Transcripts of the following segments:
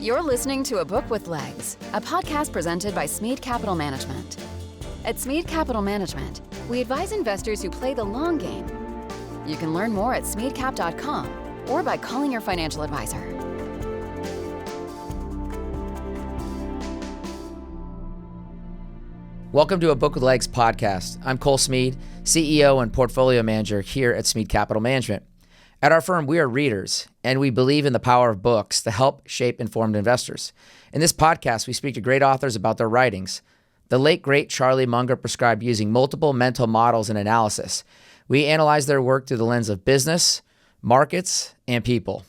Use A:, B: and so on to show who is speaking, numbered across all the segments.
A: You're listening to A Book with Legs, a podcast presented by Smead Capital Management. At Smead Capital Management, we advise investors who play the long game. You can learn more at smeadcap.com or by calling your financial advisor.
B: Welcome to A Book with Legs podcast. I'm Cole Smead, CEO and Portfolio Manager here at Smead Capital Management. At our firm, we are readers, and we believe in the power of books to help shape informed investors. In this podcast, we speak to great authors about their writings. The late, great Charlie Munger prescribed using multiple mental models and analysis. We analyze their work through the lens of business, markets, and people.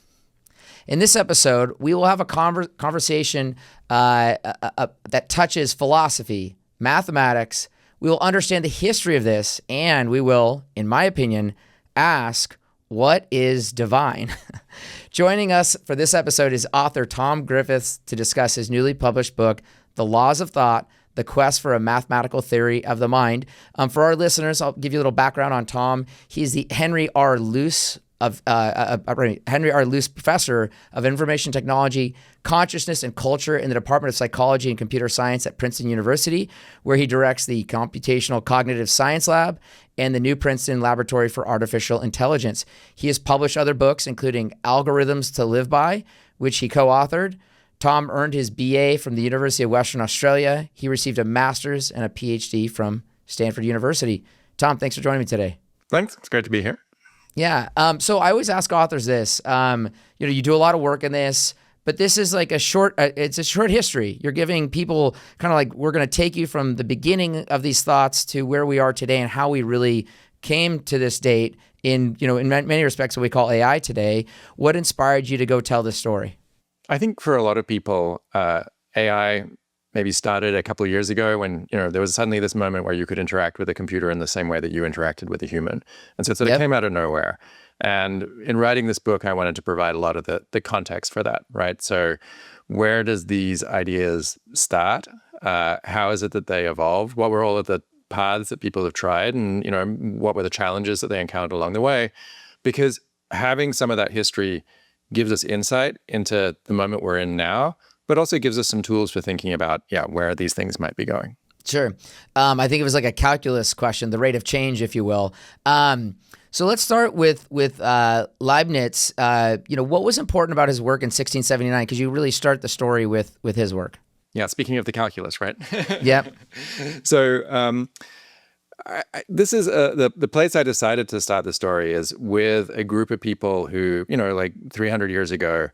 B: In this episode, we will have a conversation that touches philosophy, mathematics. We will understand the history of this, and we will, in my opinion, ask, what is divine? Joining us for this episode is author Tom Griffiths to discuss his newly published book, The Laws of Thought, The Quest for a Mathematical Theory of the Mind. For our listeners, I'll give you a little background on Tom. He's the Henry R. Luce Professor of Information Technology, Consciousness and Culture in the Department of Psychology and Computer Science at Princeton University, where he directs the Computational Cognitive Science Lab and the New Princeton Laboratory for Artificial Intelligence. He has published other books, including Algorithms to Live By, which he co-authored. Tom earned his BA from the University of Western Australia. He received a master's and a PhD from Stanford University. Tom, thanks for joining me today.
C: Thanks. It's great to be here.
B: Yeah. So I always ask authors this. You do a lot of work in this, but this is like it's a short history. You're giving people kind of like, we're going to take you from the beginning of these thoughts to where we are today and how we really came to this date in many respects what we call AI today. What inspired you to go tell this story?
C: I think for a lot of people, AI maybe started a couple of years ago when, there was suddenly this moment where you could interact with a computer in the same way that you interacted with a human. And so it sort of came out of nowhere. And in writing this book, I wanted to provide a lot of the context for that, right? So where does these ideas start? How is it that they evolved? What were all of the paths that people have tried? And, what were the challenges that they encountered along the way? Because having some of that history gives us insight into the moment we're in now, but also gives us some tools for thinking about, where these things might be going.
B: Sure. I think it was like a calculus question, the rate of change, if you will. So let's start with Leibniz. What was important about his work in 1679? Because you really start the story with his work.
C: Yeah, speaking of the calculus, right?
B: Yep.
C: So this is the place I decided to start the story is with a group of people who, like 300 years ago,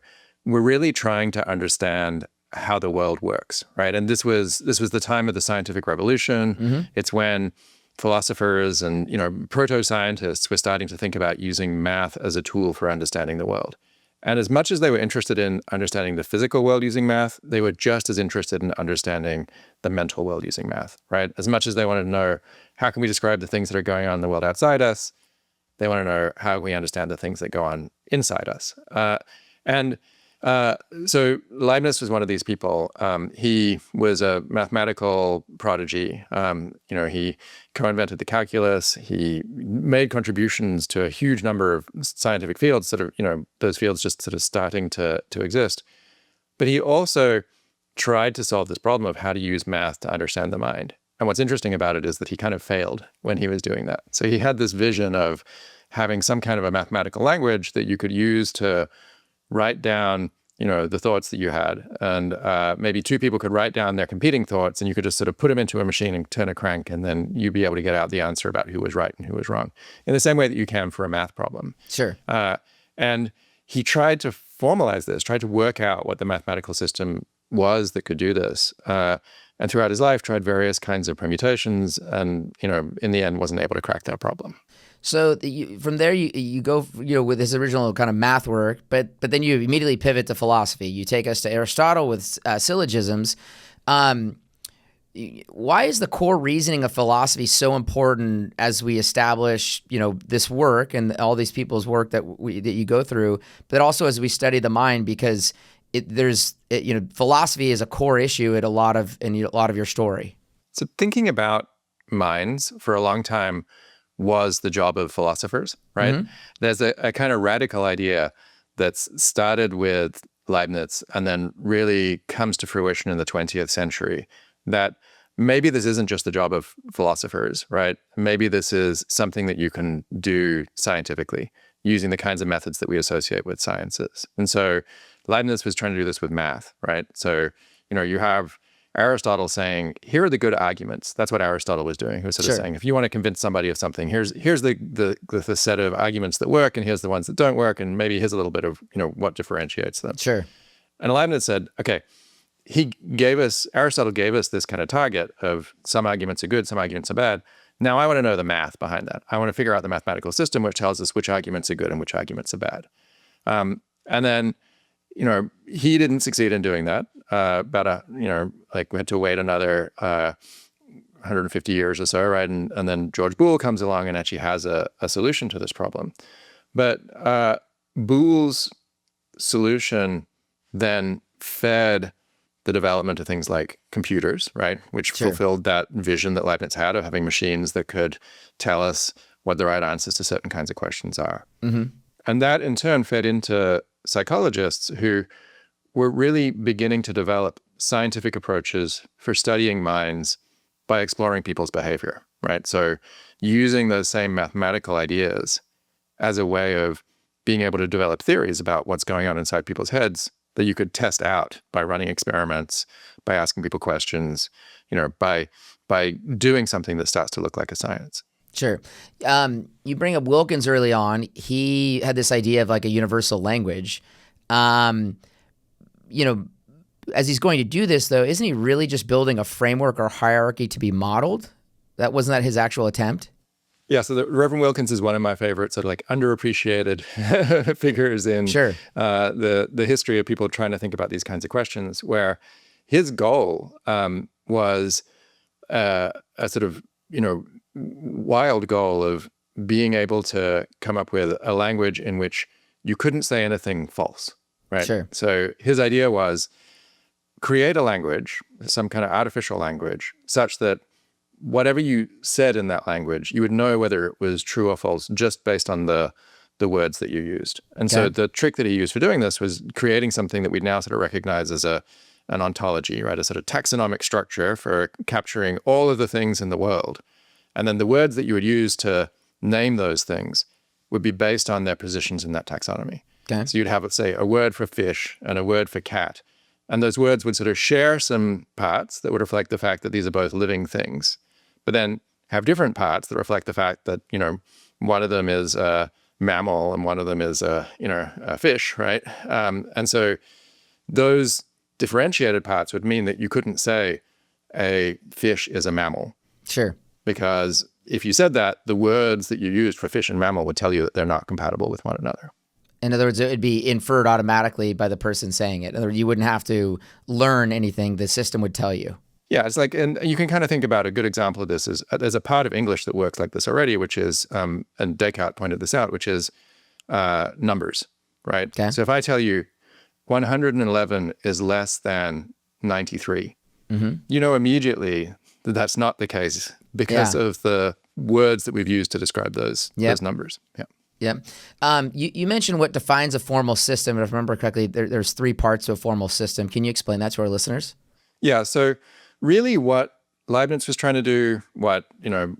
C: were really trying to understand how the world works, right? And this was the time of the scientific revolution. Mm-hmm. It's when philosophers and, proto-scientists were starting to think about using math as a tool for understanding the world. And as much as they were interested in understanding the physical world using math, they were just as interested in understanding the mental world using math, right? As much as they wanted to know, how can we describe the things that are going on in the world outside us? They want to know, how we understand the things that go on inside us. So Leibniz was one of these people. He was a mathematical prodigy. He co-invented the calculus. He made contributions to a huge number of scientific fields that are, those fields just sort of starting to exist. But he also tried to solve this problem of how to use math to understand the mind. And what's interesting about it is that he kind of failed when he was doing that. So he had this vision of having some kind of a mathematical language that you could use to write down, the thoughts that you had. And maybe two people could write down their competing thoughts and you could just sort of put them into a machine and turn a crank and then you'd be able to get out the answer about who was right and who was wrong in the same way that you can for a math problem.
B: Sure.
C: And he tried to formalize this, tried to work out what the mathematical system was that could do this. And throughout his life tried various kinds of permutations and, in the end wasn't able to crack that problem.
B: So from there, you go, with his original kind of math work, but then you immediately pivot to philosophy. You take us to Aristotle with syllogisms. Why is the core reasoning of philosophy so important as we establish, this work and all these people's work that you go through, but also as we study the mind? Because philosophy is a core issue in a lot of your story.
C: So thinking about minds for a long time was the job of philosophers, right? Mm-hmm. There's a kind of radical idea that's started with, Leibniz, and then really comes to fruition in the 20th century, that maybe this isn't just the job of philosophers, right? Maybe this is something that you can do scientifically using the kinds of methods that we associate with sciences. And so Leibniz was trying to do this with math, right? So, you have Aristotle saying, here are the good arguments. That's what Aristotle was doing. He was sort of saying, if you want to convince somebody of something, here's the set of arguments that work, and here's the ones that don't work, and maybe here's a little bit of, what differentiates them.
B: Sure.
C: And Leibniz said, okay, Aristotle gave us this kind of target of some arguments are good, some arguments are bad. Now I want to know the math behind that. I want to figure out the mathematical system which tells us which arguments are good and which arguments are bad. And then, he didn't succeed in doing that. We had to wait another 150 years or so, right? And then George Boole comes along and actually has a solution to this problem. But Boole's solution then fed the development of things like computers, right? Which fulfilled that vision that Leibniz had of having machines that could tell us what the right answers to certain kinds of questions are. Mm-hmm. And that in turn fed into psychologists who were really beginning to develop scientific approaches for studying minds by exploring people's behavior, right? So using those same mathematical ideas as a way of being able to develop theories about what's going on inside people's heads that you could test out by running experiments, by asking people questions, by doing something that starts to look like a science.
B: Sure. You bring up Wilkins early on. He had this idea of like a universal language. As he's going to do this, though, isn't he really just building a framework or hierarchy to be modeled? Wasn't that his actual attempt?
C: Yeah, so the Reverend Wilkins is one of my favorite sort of like underappreciated figures in the history of people trying to think about these kinds of questions, where his goal was a sort of, wild goal of being able to come up with a language in which you couldn't say anything false, right?
B: Sure.
C: So his idea was create a language, some kind of artificial language, such that whatever you said in that language, you would know whether it was true or false just based on the words that you used. And so the trick that he used for doing this was creating something that we now sort of recognize as an ontology, right? A sort of taxonomic structure for capturing all of the things in the world. And then the words that you would use to name those things would be based on their positions in that taxonomy. Okay. So you'd have, let's say, a word for fish and a word for cat. And those words would sort of share some parts that would reflect the fact that these are both living things, but then have different parts that reflect the fact that, one of them is a mammal and one of them is a fish, right? And so those differentiated parts would mean that you couldn't say a fish is a mammal.
B: Sure.
C: Because if you said that, the words that you used for fish and mammal would tell you that they're not compatible with one another.
B: In other words, it would be inferred automatically by the person saying it. In other words, you wouldn't have to learn anything. The system would tell you.
C: Yeah, it's like, and you can kind of think about a good example of this is there's a part of English that works like this already, which is, and Descartes pointed this out, which is numbers, right? Okay. So if I tell you 111 is less than 93, you know immediately that that's not the case because of the words that we've used to describe those numbers. Yeah.
B: Yeah. You mentioned what defines a formal system. If I remember correctly, there's three parts to a formal system. Can you explain that to our listeners?
C: Yeah. So really what Leibniz was trying to do, what,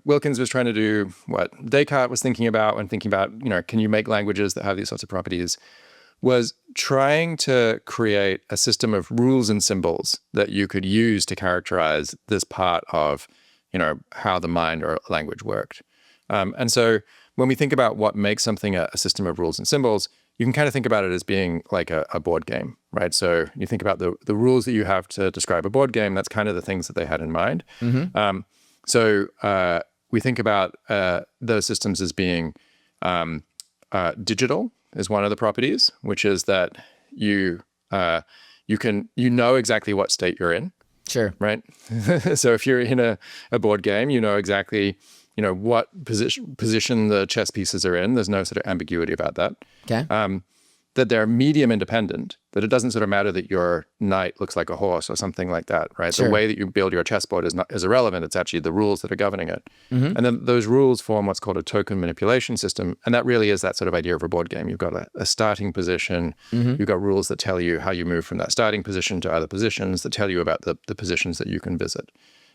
C: Wilkins was trying to do, what Descartes was thinking about when thinking about, can you make languages that have these sorts of properties, was trying to create a system of rules and symbols that you could use to characterize this part of, how the mind or language worked. And so when we think about what makes something a system of rules and symbols, you can kind of think about it as being like a board game, right? So you think about the rules that you have to describe a board game, that's kind of the things that they had in mind. Mm-hmm. So we think about those systems as being digital is one of the properties, which is that you know exactly what state you're in.
B: Sure.
C: Right? So if you're in a board game, you know exactly what position the chess pieces are in. There's no sort of ambiguity about that.
B: Okay.
C: that they're medium independent, that it doesn't sort of matter that your knight looks like a horse or something like that, right?
B: Sure.
C: The way that you build your chessboard is irrelevant. It's actually the rules that are governing it. And then those rules form what's called a token manipulation system. And that really is that sort of idea of a board game. You've got a starting position. You've got rules that tell you how you move from that starting position to other positions, that tell you about the positions that you can visit.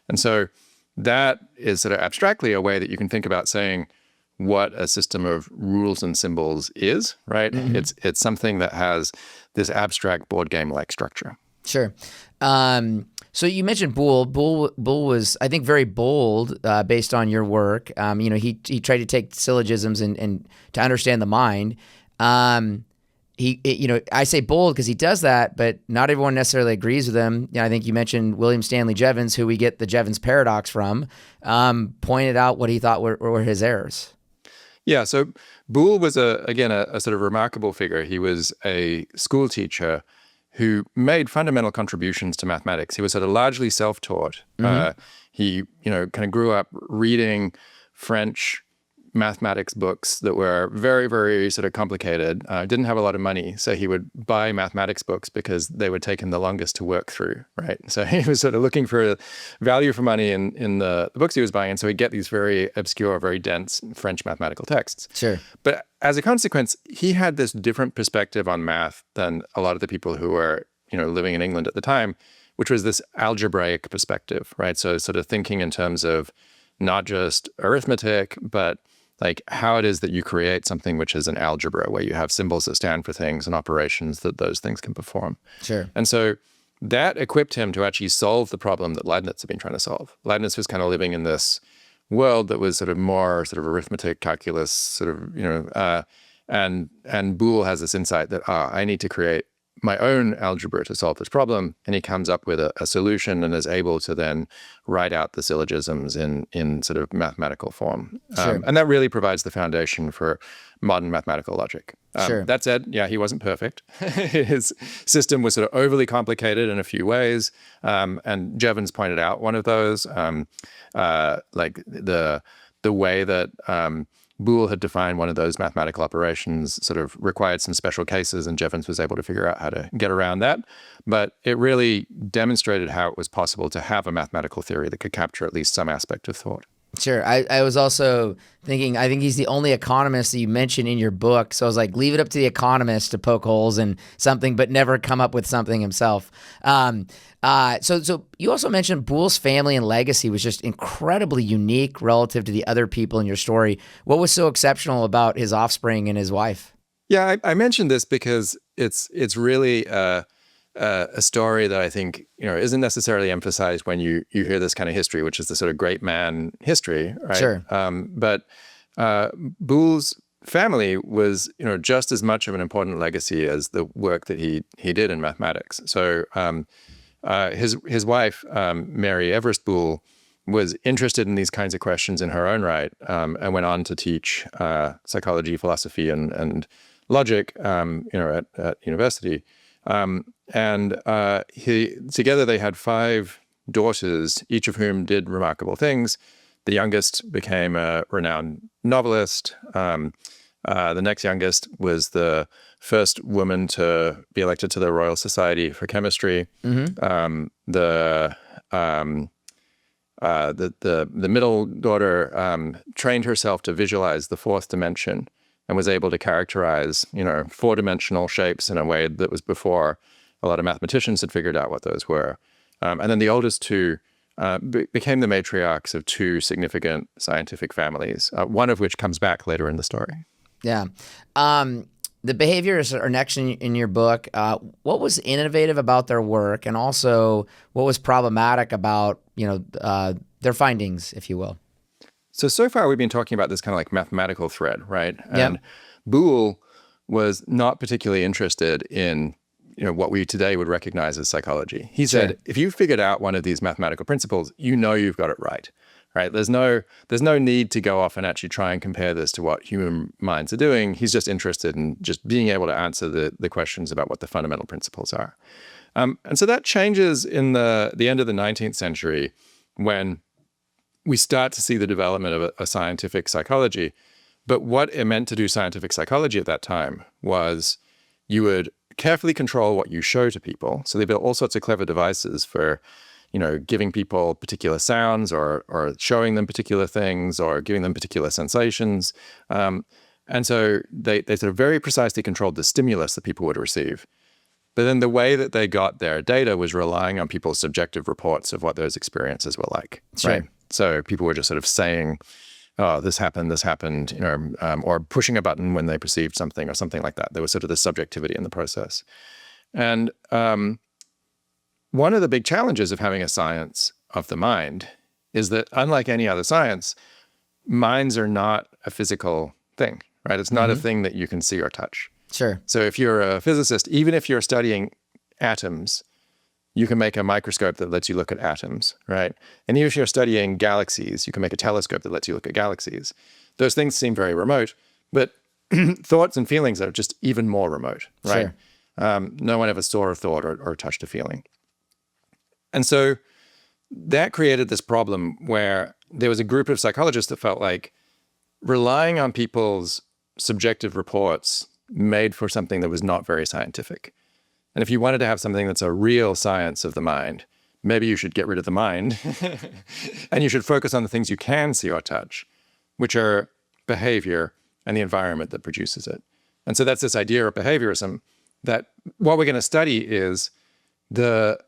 C: And so that is sort of abstractly a way that you can think about saying what a system of rules and symbols is, right? It's something that has this abstract board game-like structure.
B: Sure. So you mentioned Boole. Boole was, I think, very bold based on your work. He tried to take syllogisms and to understand the mind. I say bold because he does that, but not everyone necessarily agrees with him. I think you mentioned William Stanley Jevons, who we get the Jevons paradox from, pointed out what he thought were his errors.
C: Yeah, so Boole was, a sort of remarkable figure. He was a school teacher who made fundamental contributions to mathematics. He was sort of largely self-taught. He, kind of grew up reading French mathematics books that were very, very sort of complicated. Didn't have a lot of money, so he would buy mathematics books because they would take him the longest to work through, right? So he was sort of looking for value for money in the books he was buying, and so he'd get these very obscure, very dense French mathematical texts.
B: Sure.
C: But as a consequence, he had this different perspective on math than a lot of the people who were, living in England at the time, which was this algebraic perspective, right? So sort of thinking in terms of not just arithmetic, but like how it is that you create something which is an algebra, where you have symbols that stand for things and operations that those things can perform.
B: Sure.
C: And so that equipped him to actually solve the problem that Leibniz had been trying to solve. Leibniz was kind of living in this world that was sort of more sort of arithmetic, calculus, sort of, and Boole has this insight that, I need to create my own algebra to solve this problem. And he comes up with a solution and is able to then write out the syllogisms in sort of mathematical form.
B: Sure.
C: And that really provides the foundation for modern mathematical logic.
B: Sure.
C: That said, yeah, he wasn't perfect. His system was sort of overly complicated in a few ways. And Jevons pointed out one of those, like the way that Boole had defined one of those mathematical operations sort of required some special cases, and Jevons was able to figure out how to get around that. But it really demonstrated how it was possible to have a mathematical theory that could capture at least some aspect of thought.
B: Sure. I was also thinking, I think he's the only economist that you mention in your book. So I was like, leave it up to the economist to poke holes in something, but never come up with something himself. So you also mentioned Boole's family and legacy was just incredibly unique relative to the other people in your story. What was so exceptional about his offspring and his wife?
C: Yeah, I mentioned this because it's really a story that I think isn't necessarily emphasized when you hear this kind of history, which is the sort of great man history, right?
B: Sure.
C: But Boole's family was just as much of an important legacy as the work that he did in mathematics. So his wife, Mary Everest Boole, was interested in these kinds of questions in her own right, and went on to teach psychology, philosophy, and logic, at university. Together they had 5 daughters, each of whom did remarkable things. The youngest became a renowned novelist. The next youngest was the first woman to be elected to the Royal Society for Chemistry. The middle daughter trained herself to visualize the 4th dimension and was able to characterize, 4-dimensional shapes in a way that was before a lot of mathematicians had figured out what those were. And then the oldest 2 became the matriarchs of 2 significant scientific families, one of which comes back later in the story.
B: Yeah. The behaviorists are next in your book. What was innovative about their work, and also what was problematic about, their findings, if you will?
C: So far we've been talking about this kind of like mathematical thread, right? And
B: Yep.
C: Boole was not particularly interested in what we today would recognize as psychology. He said, if you figured out one of these mathematical principles, you've got it right? There's no need to go off and actually try and compare this to what human minds are doing. He's just interested in just being able to answer the questions about what the fundamental principles are. And so that changes in the end of the 19th century when we start to see the development of a scientific psychology. But what it meant to do scientific psychology at that time was you would carefully control what you show to people. So they built all sorts of clever devices for, giving people particular sounds or showing them particular things or giving them particular sensations. And so they sort of very precisely controlled the stimulus that people would receive. But then the way that they got their data was relying on people's subjective reports of what those experiences were like.
B: Sure.
C: Right? So people were just sort of saying, oh, this happened, or pushing a button when they perceived something or something like that. There was sort of this subjectivity in the process. And one of the big challenges of having a science of the mind is that, unlike any other science, minds are not a physical thing, right? It's not a thing that you can see or touch.
B: Sure.
C: So if you're a physicist, even if you're studying atoms, you can make a microscope that lets you look at atoms, right? And even if you're studying galaxies, you can make a telescope that lets you look at galaxies. Those things seem very remote, but thoughts and feelings are just even more remote, right? Sure. No one ever saw a thought or touched a feeling. And so that created this problem where there was a group of psychologists that felt like relying on people's subjective reports made for something that was not very scientific. And if you wanted to have something that's a real science of the mind, maybe you should get rid of the mind and you should focus on the things you can see or touch, which are behavior and the environment that produces it. And so that's this idea of behaviorism, that what we're going to study is the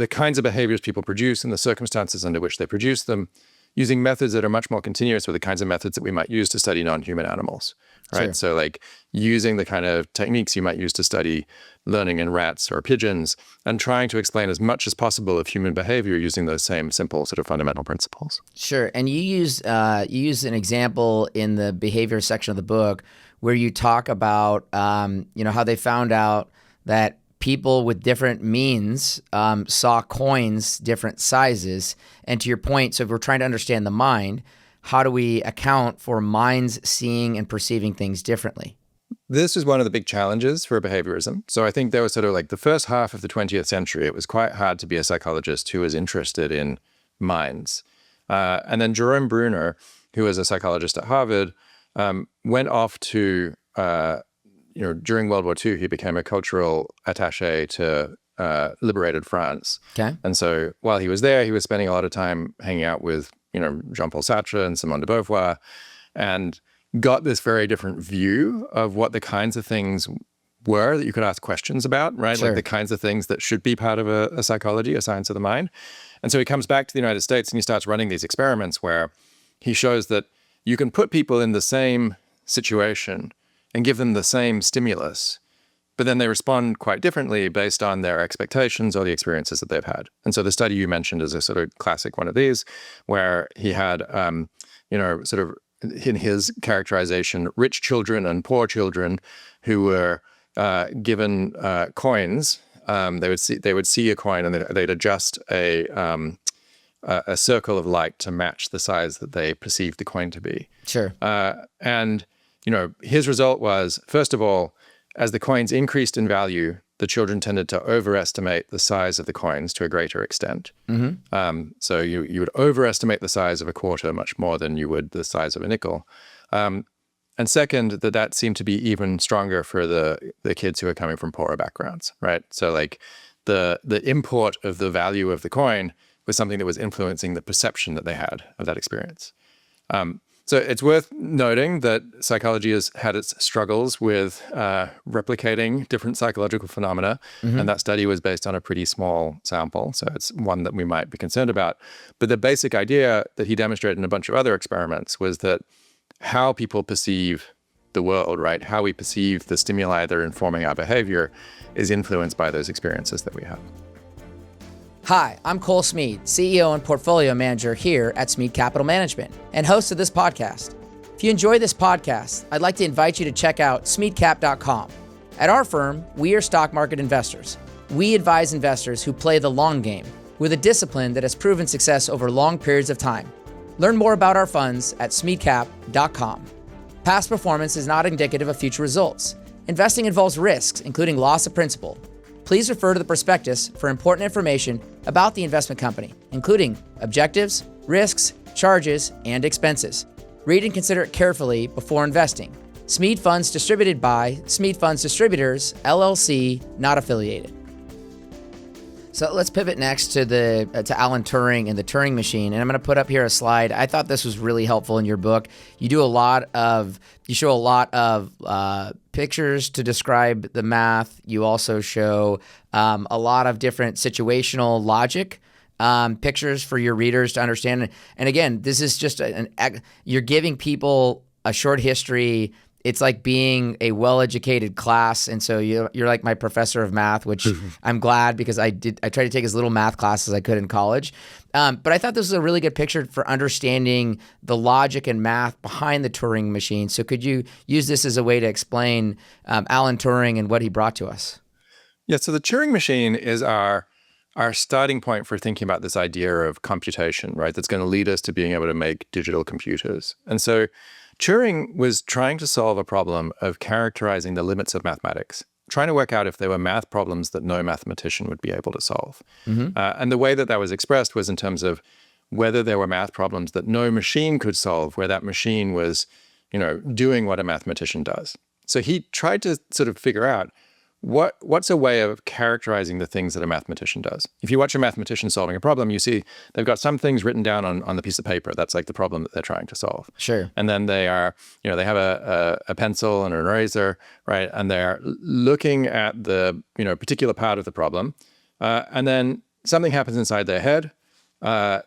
C: kinds of behaviors people produce and the circumstances under which they produce them, using methods that are much more continuous with the kinds of methods that we might use to study non-human animals, right? Sure. So like using the kind of techniques you might use to study learning in rats or pigeons and trying to explain as much as possible of human behavior using those same simple sort of fundamental principles.
B: Sure. And you use an example in the behavior section of the book where you talk about, how they found out that people with different means saw coins different sizes. And to your point, so if we're trying to understand the mind, how do we account for minds seeing and perceiving things differently?
C: This is one of the big challenges for behaviorism. So I think there was sort of like the first half of the 20th century, it was quite hard to be a psychologist who was interested in minds. And then Jerome Bruner, who was a psychologist at Harvard, went off to during World War II, he became a cultural attaché to liberated France.
B: Okay.
C: And so while he was there, he was spending a lot of time hanging out with, Jean-Paul Sartre and Simone de Beauvoir, and got this very different view of what the kinds of things were that you could ask questions about, right?
B: Sure.
C: Like the kinds of things that should be part of a psychology, a science of the mind. And so he comes back to the United States and he starts running these experiments where he shows that you can put people in the same situation and give them the same stimulus, but then they respond quite differently based on their expectations or the experiences that they've had. And so the study you mentioned is a sort of classic one of these, where he had, sort of in his characterization, rich children and poor children who were given coins. They would see a coin and they'd adjust a circle of light to match the size that they perceived the coin to be.
B: Sure.
C: And his result was, first of all, as the coins increased in value, the children tended to overestimate the size of the coins to a greater extent. Mm-hmm. So you would overestimate the size of a quarter much more than you would the size of a nickel. And second, that seemed to be even stronger for the kids who are coming from poorer backgrounds, right? So like the import of the value of the coin was something that was influencing the perception that they had of that experience. So it's worth noting that psychology has had its struggles with replicating different psychological phenomena, and that study was based on a pretty small sample, so it's one that we might be concerned about. But the basic idea that he demonstrated in a bunch of other experiments was that how people perceive the world, right, how we perceive the stimuli that are informing our behavior is influenced by those experiences that we have.
B: Hi, I'm Cole Smead, CEO and Portfolio Manager here at Smead Capital Management and host of this podcast. If you enjoy this podcast, I'd like to invite you to check out smeadcap.com. At our firm, we are stock market investors. We advise investors who play the long game with a discipline that has proven success over long periods of time. Learn more about our funds at smeadcap.com. Past performance is not indicative of future results. Investing involves risks, including loss of principal. Please refer to the prospectus for important information about the investment company, including objectives, risks, charges, and expenses. Read and consider it carefully before investing. Smead Funds distributed by Smead Funds Distributors, LLC, not affiliated. So let's pivot next to Alan Turing and the Turing machine. And I'm going to put up here a slide. I thought this was really helpful in your book. You show a lot of pictures to describe the math. You also show a lot of different situational logic pictures for your readers to understand. And again, this is just you're giving people a short history. It's like being a well-educated class, and so you're like my professor of math, which I'm glad, because I tried to take as little math class as I could in college. But I thought this was a really good picture for understanding the logic and math behind the Turing machine. So could you use this as a way to explain Alan Turing and what he brought to us?
C: Yeah, so the Turing machine is our starting point for thinking about this idea of computation, right? That's going to lead us to being able to make digital computers. And so Turing was trying to solve a problem of characterizing the limits of mathematics, trying to work out if there were math problems that no mathematician would be able to solve. And the way that was expressed was in terms of whether there were math problems that no machine could solve, where that machine was, doing what a mathematician does. So he tried to sort of figure out what's a way of characterizing the things that a mathematician does. If you watch a mathematician solving a problem, you see they've got some things written down on the piece of paper. That's like the problem that they're trying to solve.
B: Sure.
C: And then they have a pencil and an eraser, right? And they're looking at the particular part of the problem. And then something happens inside their head.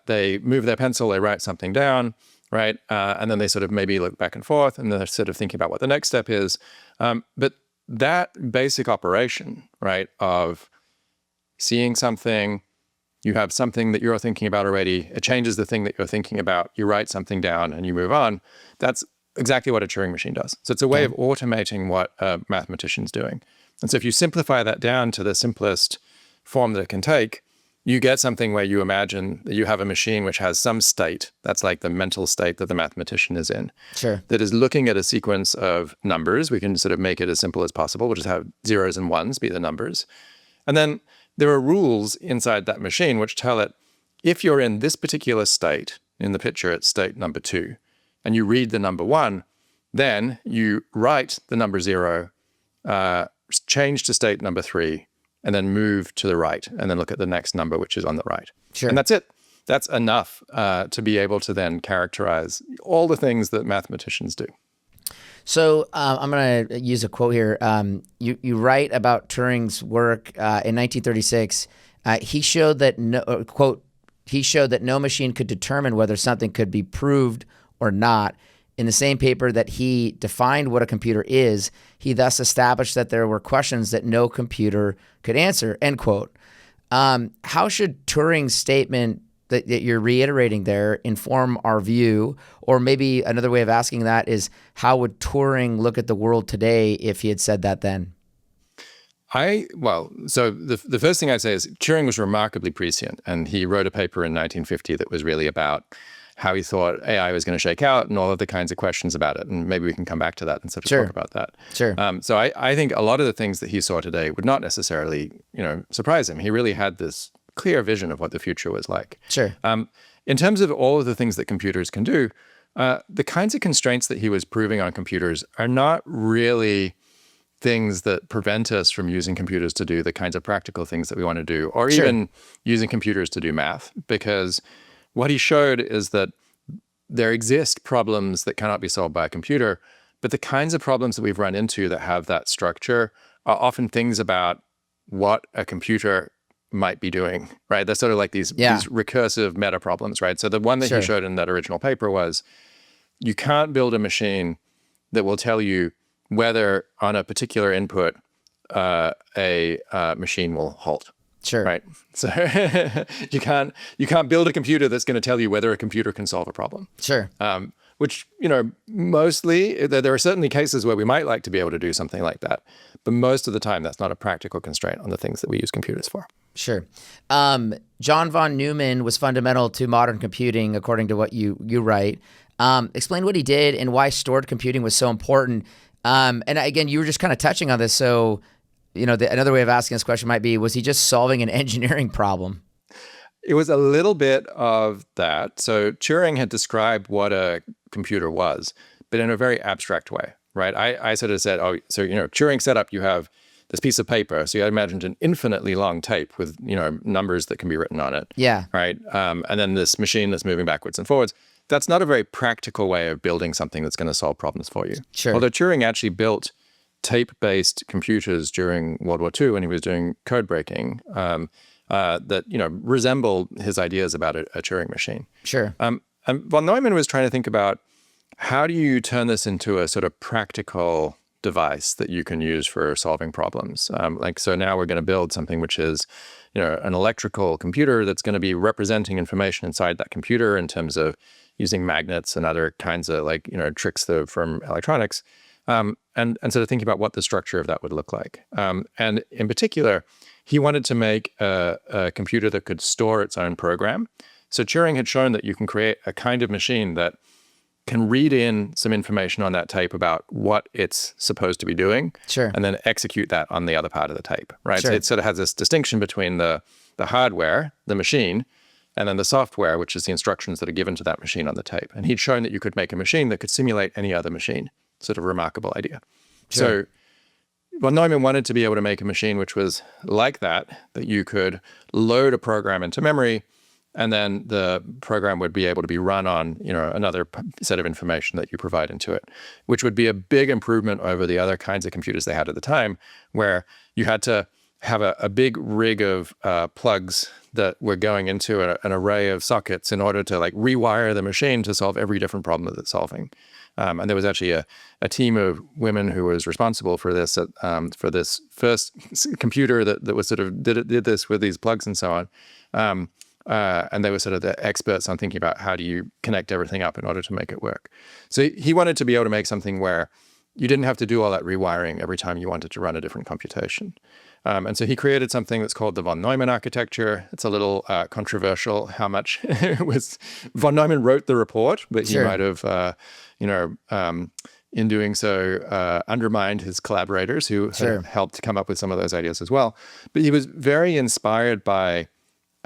C: They move their pencil, they write something down, right? And then they sort of maybe look back and forth, and they're sort of thinking about what the next step is. But that basic operation, right, of seeing something, you have something that you're thinking about already, it changes the thing that you're thinking about, you write something down and you move on. That's exactly what a Turing machine does. So it's a way of automating what a mathematician's doing. And so if you simplify that down to the simplest form that it can take, you get something where you imagine that you have a machine which has some state, that's like the mental state that the mathematician is in, that is looking at a sequence of numbers. We can sort of make it as simple as possible. We'll just have zeros and ones be the numbers. And then there are rules inside that machine which tell it, if you're in this particular state, in the picture it's state number 2, and you read the number 1, then you write the number 0, change to state number 3, and then move to the right, and then look at the next number, which is on the right.
B: Sure.
C: And that's it. That's enough to be able to then characterize all the things that mathematicians do.
B: So I'm going to use a quote here. You write about Turing's work in 1936. He showed that no machine could determine whether something could be proved or not. In the same paper that he defined what a computer is, he thus established that there were questions that no computer could answer, end quote. How should Turing's statement that you're reiterating there inform our view? Or maybe another way of asking that is, how would Turing look at the world today if he had said that then?
C: So the first thing I'd say is Turing was remarkably prescient, and he wrote a paper in 1950 that was really about how he thought AI was going to shake out and all of the kinds of questions about it. And maybe we can come back to that and sort of talk about that.
B: Sure.
C: So I think a lot of the things that he saw today would not necessarily, surprise him. He really had this clear vision of what the future was like.
B: Sure.
C: In terms of all of the things that computers can do, the kinds of constraints that he was proving on computers are not really things that prevent us from using computers to do the kinds of practical things that we want to do, or even using computers to do math, because what he showed is that there exist problems that cannot be solved by a computer, but the kinds of problems that we've run into that have that structure are often things about what a computer might be doing, right? They're sort of like these recursive meta problems, right? So the one that he showed in that original paper was, you can't build a machine that will tell you whether on a particular input a machine will halt.
B: Sure.
C: Right. So you can't build a computer that's going to tell you whether a computer can solve a problem.
B: Sure.
C: Which, mostly, there are certainly cases where we might like to be able to do something like that. But most of the time, that's not a practical constraint on the things that we use computers for.
B: Sure. John von Neumann was fundamental to modern computing, according to what you write. Explain what he did and why stored computing was so important. And again, you were just kind of touching on this. So, another way of asking this question might be, was he just solving an engineering problem?
C: It was a little bit of that. So Turing had described what a computer was, but in a very abstract way. right? I sort of said, so, Turing set up, you have this piece of paper. So you imagined an infinitely long tape with, numbers that can be written on it.
B: Yeah.
C: Right. And then this machine that's moving backwards and forwards. That's not a very practical way of building something that's going to solve problems for you.
B: Sure.
C: Although Turing actually built tape-based computers during World War II when he was doing code breaking that, resembled his ideas about a Turing machine.
B: Sure.
C: And von Neumann was trying to think about how do you turn this into a sort of practical device that you can use for solving problems. So now we're going to build something which is, an electrical computer that's going to be representing information inside that computer in terms of using magnets and other kinds of tricks from electronics. And sort of thinking about what the structure of that would look like. And in particular, he wanted to make a computer that could store its own program. So Turing had shown that you can create a kind of machine that can read in some information on that tape about what it's supposed to be doing,
B: sure,
C: and then execute that on the other part of the tape, right?
B: Sure.
C: So it sort of has this distinction between the hardware, the machine, and then the software, which is the instructions that are given to that machine on the tape. And he'd shown that you could make a machine that could simulate any other machine. Sort of remarkable idea.
B: Sure.
C: So von Neumann wanted to be able to make a machine which was like that you could load a program into memory, and then the program would be able to be run on, another set of information that you provide into it, which would be a big improvement over the other kinds of computers they had at the time, where you had to have a big rig of plugs that were going into an array of sockets in order to rewire the machine to solve every different problem that it's solving. And there was actually a team of women who was responsible for this for this first computer that was sort of did this with these plugs and so on. And they were sort of the experts on thinking about how do you connect everything up in order to make it work. So he wanted to be able to make something where you didn't have to do all that rewiring every time you wanted to run a different computation. And so he created something that's called the von Neumann architecture. It's a little controversial how much it was. Von Neumann wrote the report, but he
B: Sure.
C: might have, in doing so, undermined his collaborators who
B: Sure.
C: had helped come up with some of those ideas as well. But he was very inspired by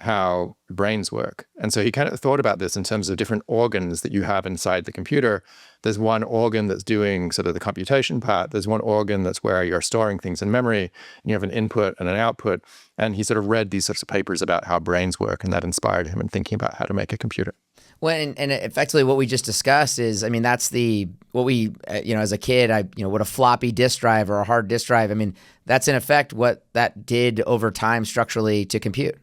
C: how brains work. And so he kind of thought about this in terms of different organs that you have inside the computer. There's one organ that's doing sort of the computation part. There's one organ that's where you're storing things in memory, and you have an input and an output. And he sort of read these sorts of papers about how brains work, and that inspired him in thinking about how to make a computer.
B: Well, and effectively what we just discussed is, that's what we, as a kid, what a floppy disk drive or a hard disk drive, that's in effect what that did over time structurally to compute.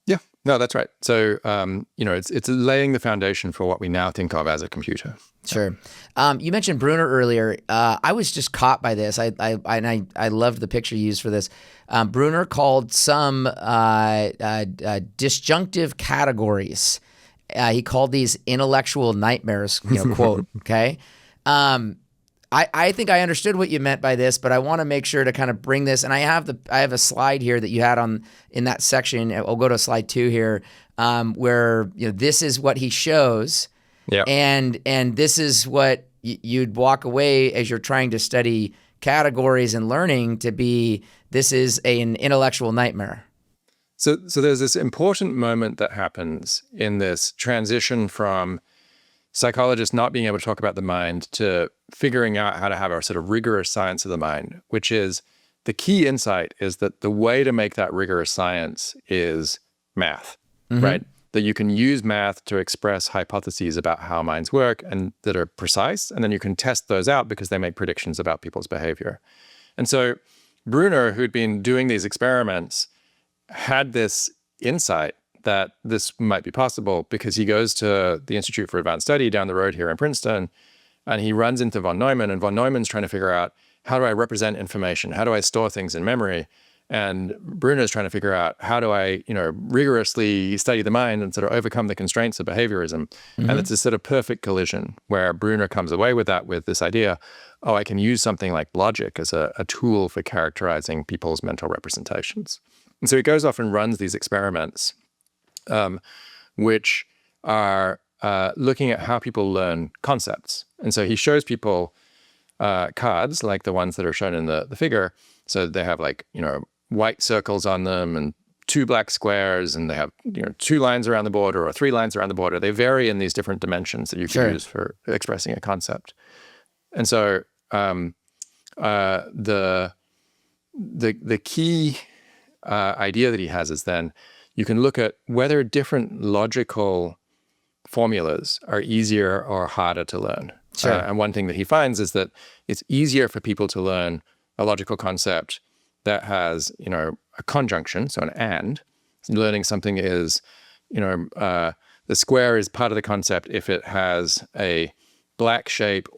C: Yeah, no, that's right. So, it's laying the foundation for what we now think of as a computer.
B: Sure. You mentioned Bruner earlier. I was just caught by this. I loved the picture you used for this. Bruner called some disjunctive categories. He called these intellectual nightmares, quote, okay? I think I understood what you meant by this, but I want to make sure to kind of bring this, and I have a slide here that you had in that section. I'll go to slide 2 here, where this is what he shows,
C: yeah,
B: and this is what you'd walk away as you're trying to study categories and learning to be. This is an intellectual nightmare.
C: So there's this important moment that happens in this transition from psychologists not being able to talk about the mind to figuring out how to have a sort of rigorous science of the mind, which is the key insight is that the way to make that rigorous science is math, right? That you can use math to express hypotheses about how minds work and that are precise, and then you can test those out because they make predictions about people's behavior. And so Bruner, who'd been doing these experiments, had this insight that this might be possible because he goes to the Institute for Advanced Study down the road here in Princeton, and he runs into von Neumann, and von Neumann's trying to figure out, how do I represent information? How do I store things in memory? And Bruner's trying to figure out, how do I, rigorously study the mind and sort of overcome the constraints of behaviorism? And it's this sort of perfect collision where Bruner comes away with this idea, I can use something like logic as a tool for characterizing people's mental representations. And so he goes off and runs these experiments, which are looking at how people learn concepts. And so he shows people cards like the ones that are shown in the figure. So they have white circles on them and 2 black squares, and they have 2 lines around the border or 3 lines around the border. They vary in these different dimensions that you can use for expressing a concept. And so the key idea that he has is then you can look at whether different logical formulas are easier or harder to learn.
B: Sure.
C: And one thing that he finds is that it's easier for people to learn a logical concept that has, a conjunction, so an and. Learning something is, the square is part of the concept if it has a black shape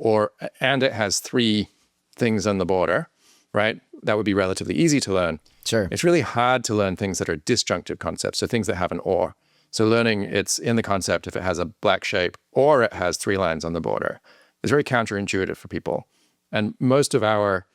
C: and it has three things on the border, right? That would be relatively easy to learn.
B: Sure.
C: It's really hard to learn things that are disjunctive concepts, so things that have an or. So learning it's in the concept if it has a black shape or it has three lines on the border is very counterintuitive for people. And most of our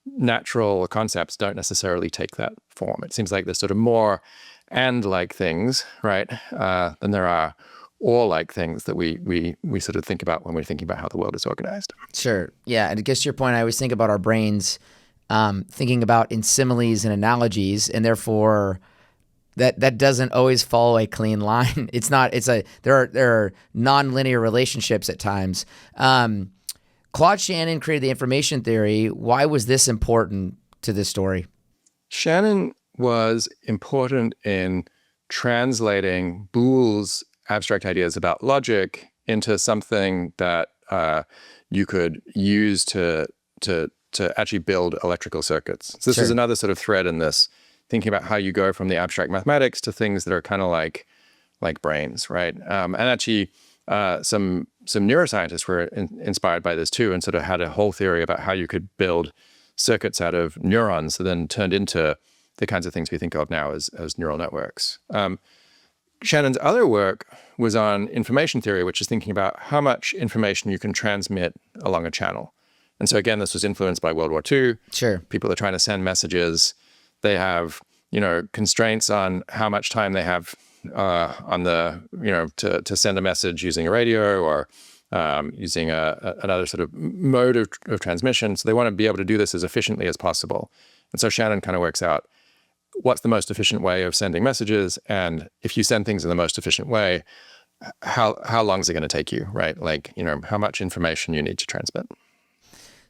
C: natural concepts don't necessarily take that form. It seems like there's sort of more and-like things, right, than there are or-like things that we sort of think about when we're thinking about how the world is organized.
B: Sure. Yeah. And I guess to your point, I always think about our brains thinking about in similes and analogies, and therefore that doesn't always follow a clean line. There are nonlinear relationships at times. Claude Shannon created the information theory. Why was this important to this story?
C: Shannon was important in translating Boole's abstract ideas about logic into something that you could use to actually build electrical circuits. So this is another sort of thread in this, thinking about how you go from the abstract mathematics to things that are kind of like brains, right? And actually, some neuroscientists were inspired by this too, and sort of had a whole theory about how you could build circuits out of neurons that then turned into the kinds of things we think of now as neural networks. Shannon's other work was on information theory, which is thinking about how much information you can transmit along a channel. And so again, this was influenced by World War II.
B: Sure.
C: People are trying to send messages. They have, constraints on how much time they have on to send a message using a radio or using another sort of mode of transmission. So they want to be able to do this as efficiently as possible. And so Shannon kind of works out what's the most efficient way of sending messages, and if you send things in the most efficient way, how long is it going to take you, right? Like, how much information you need to transmit.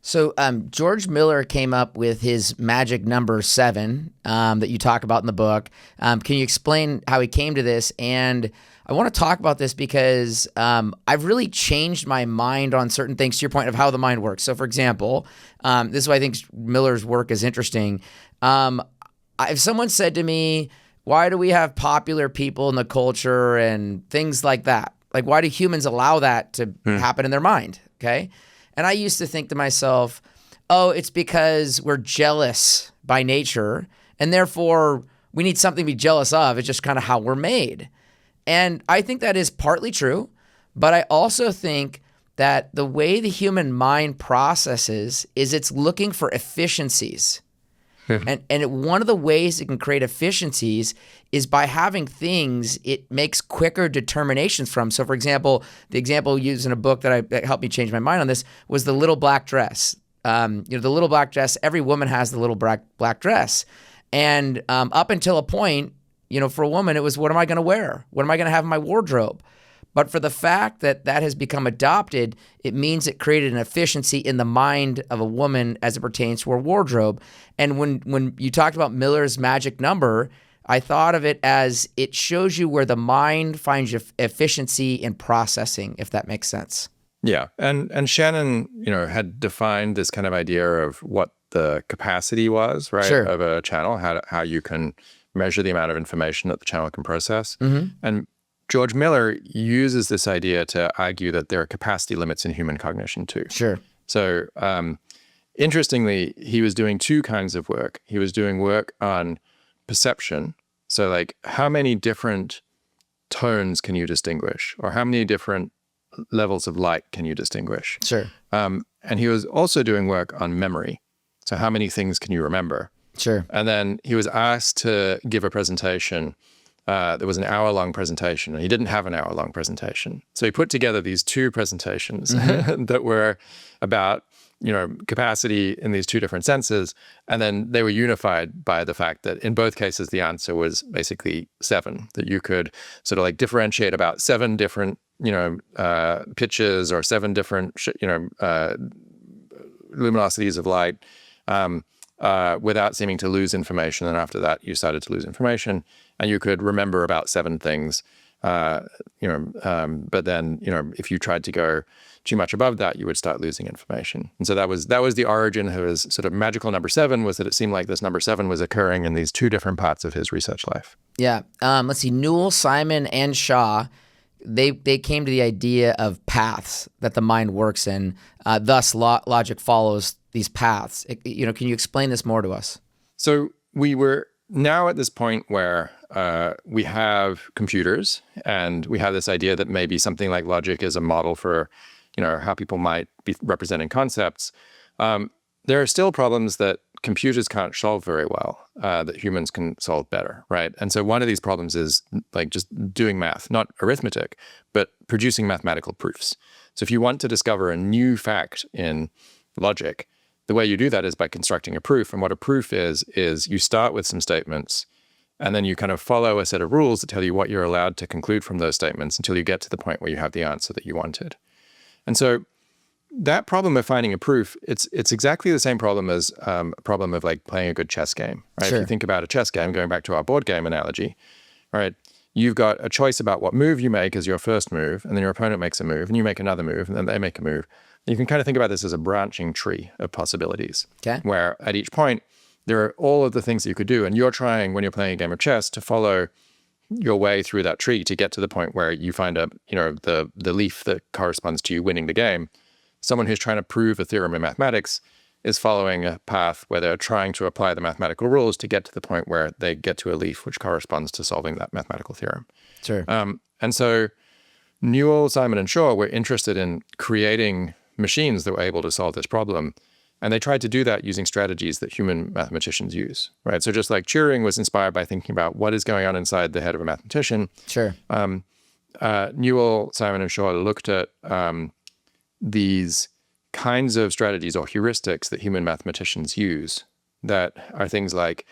B: So George Miller came up with his magic number 7 that you talk about in the book. Can you explain how he came to this? And I want to talk about this because I've really changed my mind on certain things, to your point of how the mind works. So for example, this is why I think Miller's work is interesting. If someone said to me, why do we have popular people in the culture and things like that? Like, why do humans allow that to happen in their mind? Okay. And I used to think to myself, oh, it's because we're jealous by nature, and therefore we need something to be jealous of. It's just kind of how we're made. And I think that is partly true, but I also think that the way the human mind processes is it's looking for efficiencies. And one of the ways it can create efficiencies is by having things it makes quicker determinations from. So, for example, the example used in a book that helped me change my mind on this was the little black dress. The little black dress, every woman has the little black dress. And up until a point, for a woman, it was, what am I going to wear? What am I going to have in my wardrobe? But for the fact that has become adopted, it means it created an efficiency in the mind of a woman as it pertains to her wardrobe. And when you talked about Miller's magic number, I thought of it as it shows you where the mind finds efficiency in processing, if that makes sense.
C: Yeah. And Shannon, had defined this kind of idea of what the capacity was, right,
B: Sure.
C: of a channel, how you can measure the amount of information that the channel can process. Mm-hmm. And George Miller uses this idea to argue that there are capacity limits in human cognition too.
B: Sure.
C: So interestingly, he was doing two kinds of work. He was doing work on perception. So like, how many different tones can you distinguish? Or how many different levels of light can you distinguish?
B: Sure.
C: And he was also doing work on memory. So how many things can you remember?
B: Sure.
C: And then he was asked to give a presentation. There was an hour-long presentation, and he didn't have an hour-long presentation. So he put together these two presentations that were about, capacity in these two different senses. And then they were unified by the fact that in both cases, the answer was basically 7, that you could sort of like differentiate about 7 different, pitches or 7 different, luminosities of light without seeming to lose information. And after that, you started to lose information, and you could remember about 7 things. But then, if you tried to go too much above that, you would start losing information. And so that was the origin of his sort of magical number 7, was that it seemed like this number 7 was occurring in these 2 different parts of his research life.
B: Yeah. Let's see. Newell, Simon, and Shaw, they came to the idea of paths that the mind works in. Thus, logic follows these paths. Can you explain this more to us? So
C: we were now at this point where we have computers, and we have this idea that maybe something like logic is a model for, how people might be representing concepts. There are still problems that computers can't solve very well, that humans can solve better, right? And so one of these problems is like just doing math, not arithmetic, but producing mathematical proofs. So if you want to discover a new fact in logic, the way you do that is by constructing a proof. And what a proof is you start with some statements, and then you kind of follow a set of rules that tell you what you're allowed to conclude from those statements until you get to the point where you have the answer that you wanted. And so that problem of finding a proof, it's exactly the same problem as a problem of like playing a good chess game, right?
B: Sure.
C: If you think about a chess game, going back to our board game analogy, right? You've got a choice about what move you make as your first move, and then your opponent makes a move, and you make another move, and then they make a move. You can kind of think about this as a branching tree of possibilities,
B: okay,
C: where at each point, there are all of the things that you could do, and you're trying, when you're playing a game of chess, to follow your way through that tree to get to the point where you find the leaf that corresponds to you winning the game. Someone who's trying to prove a theorem in mathematics is following a path where they're trying to apply the mathematical rules to get to the point where they get to a leaf which corresponds to solving that mathematical theorem.
B: Sure.
C: And so Newell, Simon, and Shaw were interested in creating machines that were able to solve this problem. And they tried to do that using strategies that human mathematicians use, right? So just like Turing was inspired by thinking about what is going on inside the head of a mathematician.
B: Sure.
C: Newell, Simon, and Shaw looked at these kinds of strategies or heuristics that human mathematicians use that are things like,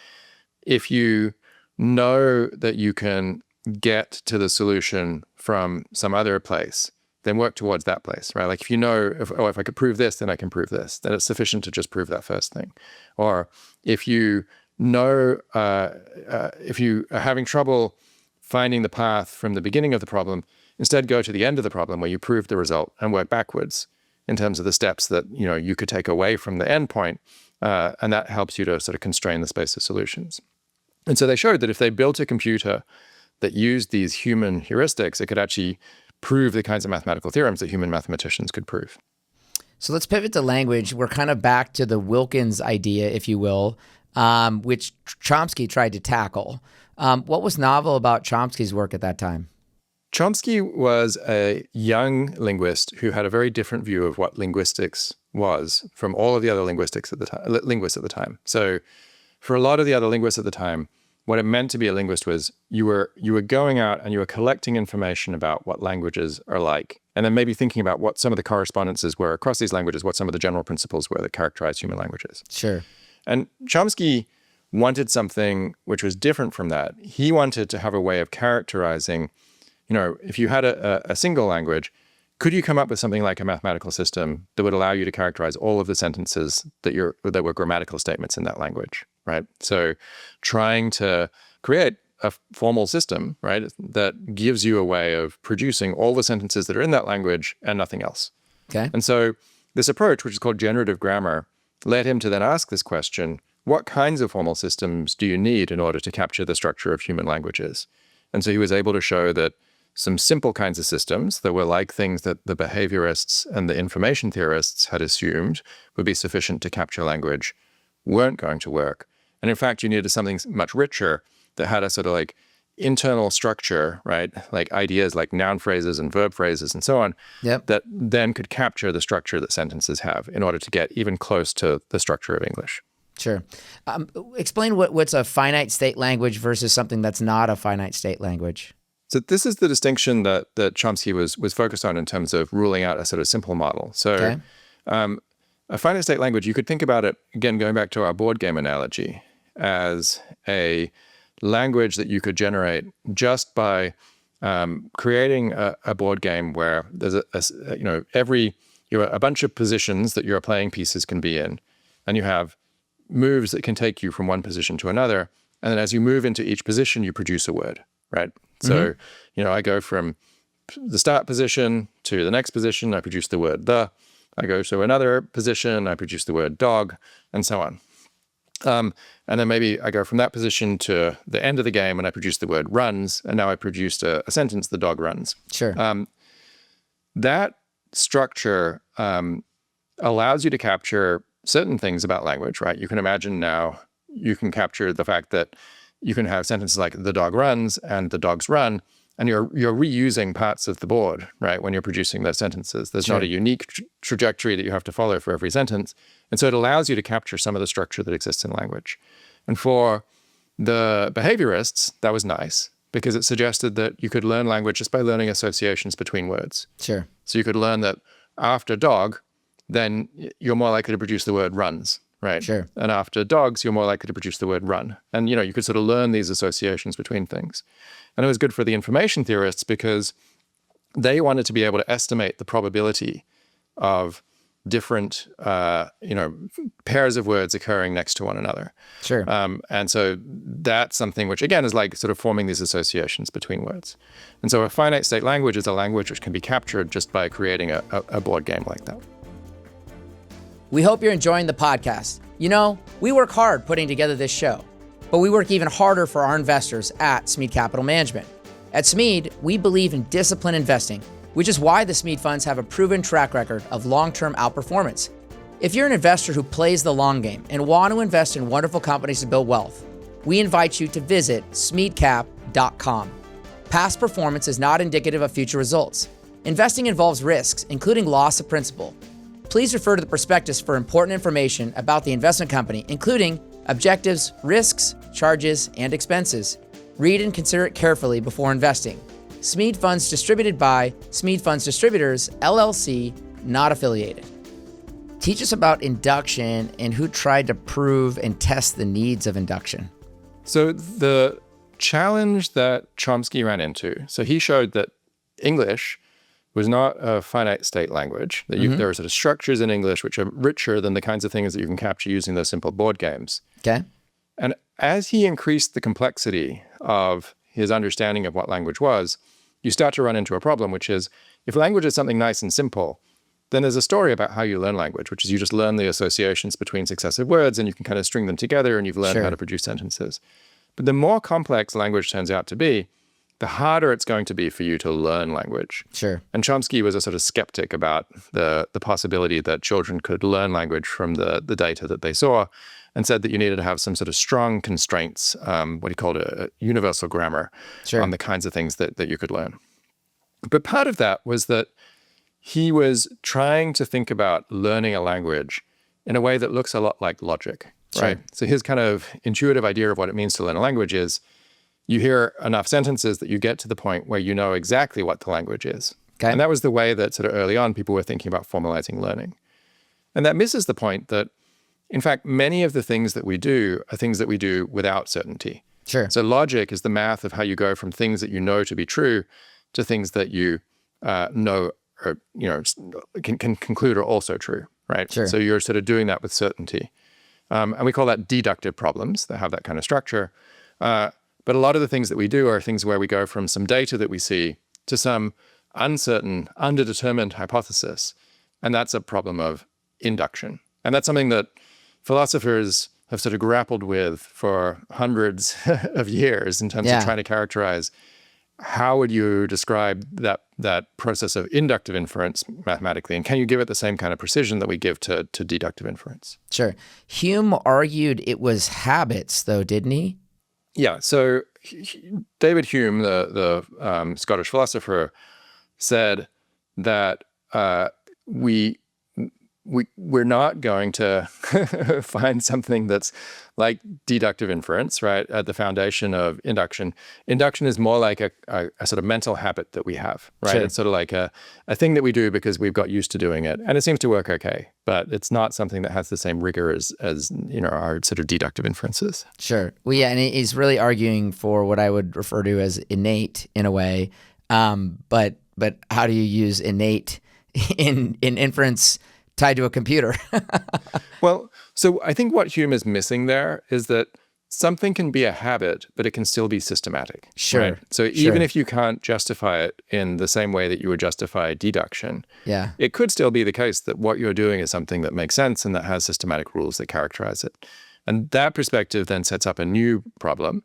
C: if you know that you can get to the solution from some other place, then work towards that place, right? Like if you know, if I could prove this, then I can prove this, then it's sufficient to just prove that first thing. Or if you know, if you are having trouble finding the path from the beginning of the problem, instead go to the end of the problem where you prove the result and work backwards in terms of the steps that you could take away from the end point, and that helps you to sort of constrain the space of solutions. And so they showed that if they built a computer that used these human heuristics, it could actually prove the kinds of mathematical theorems that human mathematicians could prove.
B: So let's pivot to language. We're kind of back to the Wilkins idea, if you will, which Chomsky tried to tackle. What was novel about Chomsky's work at that time?
C: Chomsky was a young linguist who had a very different view of what linguistics was from all of the other linguists at the time. So for a lot of the other linguists at the time, what it meant to be a linguist was you were going out and you were collecting information about what languages are like, and then maybe thinking about what some of the correspondences were across these languages, what some of the general principles were that characterize human languages.
B: Sure.
C: And Chomsky wanted something which was different from that. He wanted to have a way of characterizing, if you had a single language, could you come up with something like a mathematical system that would allow you to characterize all of the sentences that were grammatical statements in that language, right? So trying to create a formal system, right, that gives you a way of producing all the sentences that are in that language and nothing else.
B: Okay.
C: And so this approach, which is called generative grammar, led him to then ask this question: what kinds of formal systems do you need in order to capture the structure of human languages? And so he was able to show that some simple kinds of systems that were like things that the behaviorists and the information theorists had assumed would be sufficient to capture language weren't going to work. And in fact, you needed something much richer that had a sort of like internal structure, right? Like ideas like noun phrases and verb phrases and so on,
B: Yep.
C: that then could capture the structure that sentences have in order to get even close to the structure of English.
B: Sure. Explain what's a finite state language versus something that's not a finite state language.
C: So this is the distinction that Chomsky was focused on in terms of ruling out a sort of simple model. So
B: Okay.
C: A finite state language, you could think about it, again, going back to our board game analogy, as a language that you could generate just by creating a board game where there's every you have a bunch of positions that your playing pieces can be in, and you have moves that can take you from one position to another. And then as you move into each position, you produce a word, right? So, I go from the start position to the next position, I produce the word the. I go to another position, I produce the word dog, and so on. And then maybe I go from that position to the end of the game and I produce the word runs, and now I produced a sentence, the dog runs.
B: Sure.
C: That structure allows you to capture certain things about language, right? You can imagine now you can capture the fact that you can have sentences like the dog runs and the dogs run, and you're reusing parts of the board, right, when you're producing those sentences. There's not a unique trajectory that you have to follow for every sentence. And so it allows you to capture some of the structure that exists in language. And for the behaviorists, that was nice because it suggested that you could learn language just by learning associations between words.
B: Sure.
C: So you could learn that after dog, then you're more likely to produce the word runs, right?
B: Sure.
C: And after dogs, you're more likely to produce the word run. And, you could sort of learn these associations between things. And it was good for the information theorists because they wanted to be able to estimate the probability of different, pairs of words occurring next to one another.
B: Sure.
C: And so that's something which, again, is like sort of forming these associations between words. And so a finite state language is a language which can be captured just by creating a board game like that.
B: We hope you're enjoying the podcast. We work hard putting together this show, but we work even harder for our investors at Smead Capital Management. At Smead, we believe in disciplined investing, which is why the Smead funds have a proven track record of long-term outperformance. If you're an investor who plays the long game and want to invest in wonderful companies to build wealth, we invite you to visit smeadcap.com. Past performance is not indicative of future results. Investing involves risks, including loss of principal. Please refer to the prospectus for important information about the investment company, including objectives, risks, charges, and expenses. Read and consider it carefully before investing. Smead Funds distributed by Smead Funds Distributors, LLC, not affiliated. Teach us about induction and who tried to prove and test the needs of induction.
C: So the challenge that Chomsky ran into, so he showed that English was not a finite state language, that there are sort of structures in English which are richer than the kinds of things that you can capture using those simple board games.
B: Okay.
C: And as he increased the complexity of his understanding of what language was, you start to run into a problem, which is if language is something nice and simple, then there's a story about how you learn language, which is you just learn the associations between successive words and you can kind of string them together and you've learned how to produce sentences. But the more complex language turns out to be, the harder it's going to be for you to learn language.
B: Sure.
C: And Chomsky was a sort of skeptic about the possibility that children could learn language from the data that they saw, and said that you needed to have some sort of strong constraints, what he called a universal grammar, on the kinds of things that you could learn. But part of that was that he was trying to think about learning a language in a way that looks a lot like logic, right? So his kind of intuitive idea of what it means to learn a language is you hear enough sentences that you get to the point where you know exactly what the language is. Okay. And that was the way that sort of early on people were thinking about formalizing learning. And that misses the point that, in fact, many of the things that we do are things that we do without certainty.
B: Sure.
C: So logic is the math of how you go from things that you know to be true to things that you know or can conclude are also true, right?
B: Sure.
C: So you're sort of doing that with certainty. And we call that deductive problems that have that kind of structure. But a lot of the things that we do are things where we go from some data that we see to some uncertain, underdetermined hypothesis. And that's a problem of induction. And that's something that philosophers have sort of grappled with for hundreds of years in terms of trying to characterize how would you describe that process of inductive inference mathematically, and can you give it the same kind of precision that we give to deductive inference?
B: Sure. Hume argued it was habits, though, didn't he?
C: Yeah. So David Hume, the Scottish philosopher, said that we're not going to find something that's like deductive inference, right, at the foundation of induction. Induction is more like a sort of mental habit that we have, right? Sure. It's sort of like a thing that we do because we've got used to doing it, and it seems to work okay, but it's not something that has the same rigor as our sort of deductive inferences.
B: Sure. Well, yeah, and he's really arguing for what I would refer to as innate in a way, but how do you use innate in inference tied to a computer.
C: Well, so I think what Hume is missing there is that something can be a habit, but it can still be systematic.
B: Sure.
C: Right? So even if you can't justify it in the same way that you would justify deduction, it could still be the case that what you're doing is something that makes sense and that has systematic rules that characterize it. And that perspective then sets up a new problem.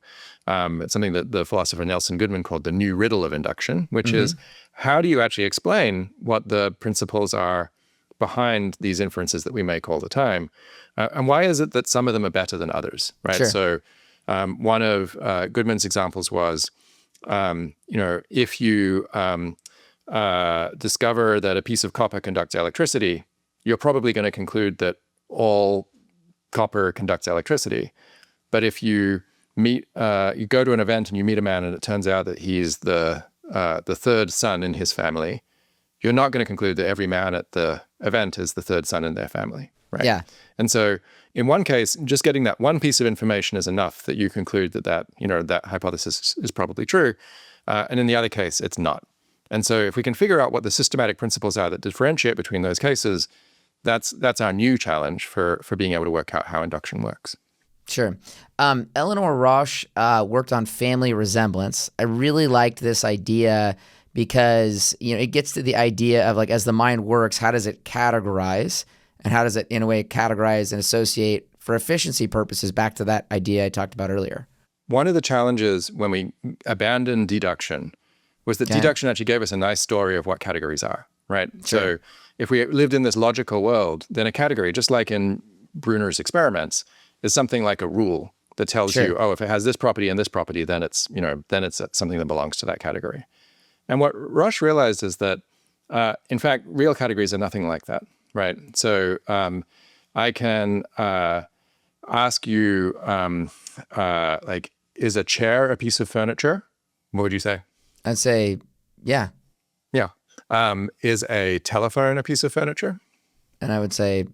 C: It's something that the philosopher Nelson Goodman called the new riddle of induction, which is how do you actually explain what the principles are behind these inferences that we make all the time? And why is it that some of them are better than others, right?
B: Sure.
C: So one of Goodman's examples was, if you discover that a piece of copper conducts electricity, you're probably going to conclude that all copper conducts electricity. But if you you go to an event and you meet a man and it turns out that he's the third son in his family, you're not going to conclude that every man at the event is the third son in their family, right?
B: Yeah.
C: And so in one case, just getting that one piece of information is enough that you conclude that hypothesis is probably true. And in the other case, it's not. And so if we can figure out what the systematic principles are that differentiate between those cases, that's our new challenge for being able to work out how induction works.
B: Sure. Eleanor Rosch worked on family resemblance. I really liked this idea because, it gets to the idea of, like, as the mind works, how does it categorize? And how does it, in a way, categorize and associate for efficiency purposes back to that idea I talked about earlier?
C: One of the challenges when we abandoned deduction was that deduction actually gave us a nice story of what categories are, right?
B: Sure.
C: So if we lived in this logical world, then a category, just like in Bruner's experiments, is something like a rule that tells you, if it has this property and this property, then it's something that belongs to that category. And what Rosch realized is that, in fact, real categories are nothing like that, right? So I can ask you, is a chair a piece of furniture? What would you say?
B: I'd say, yeah.
C: Yeah. Is a telephone a piece of furniture?
B: And I would say,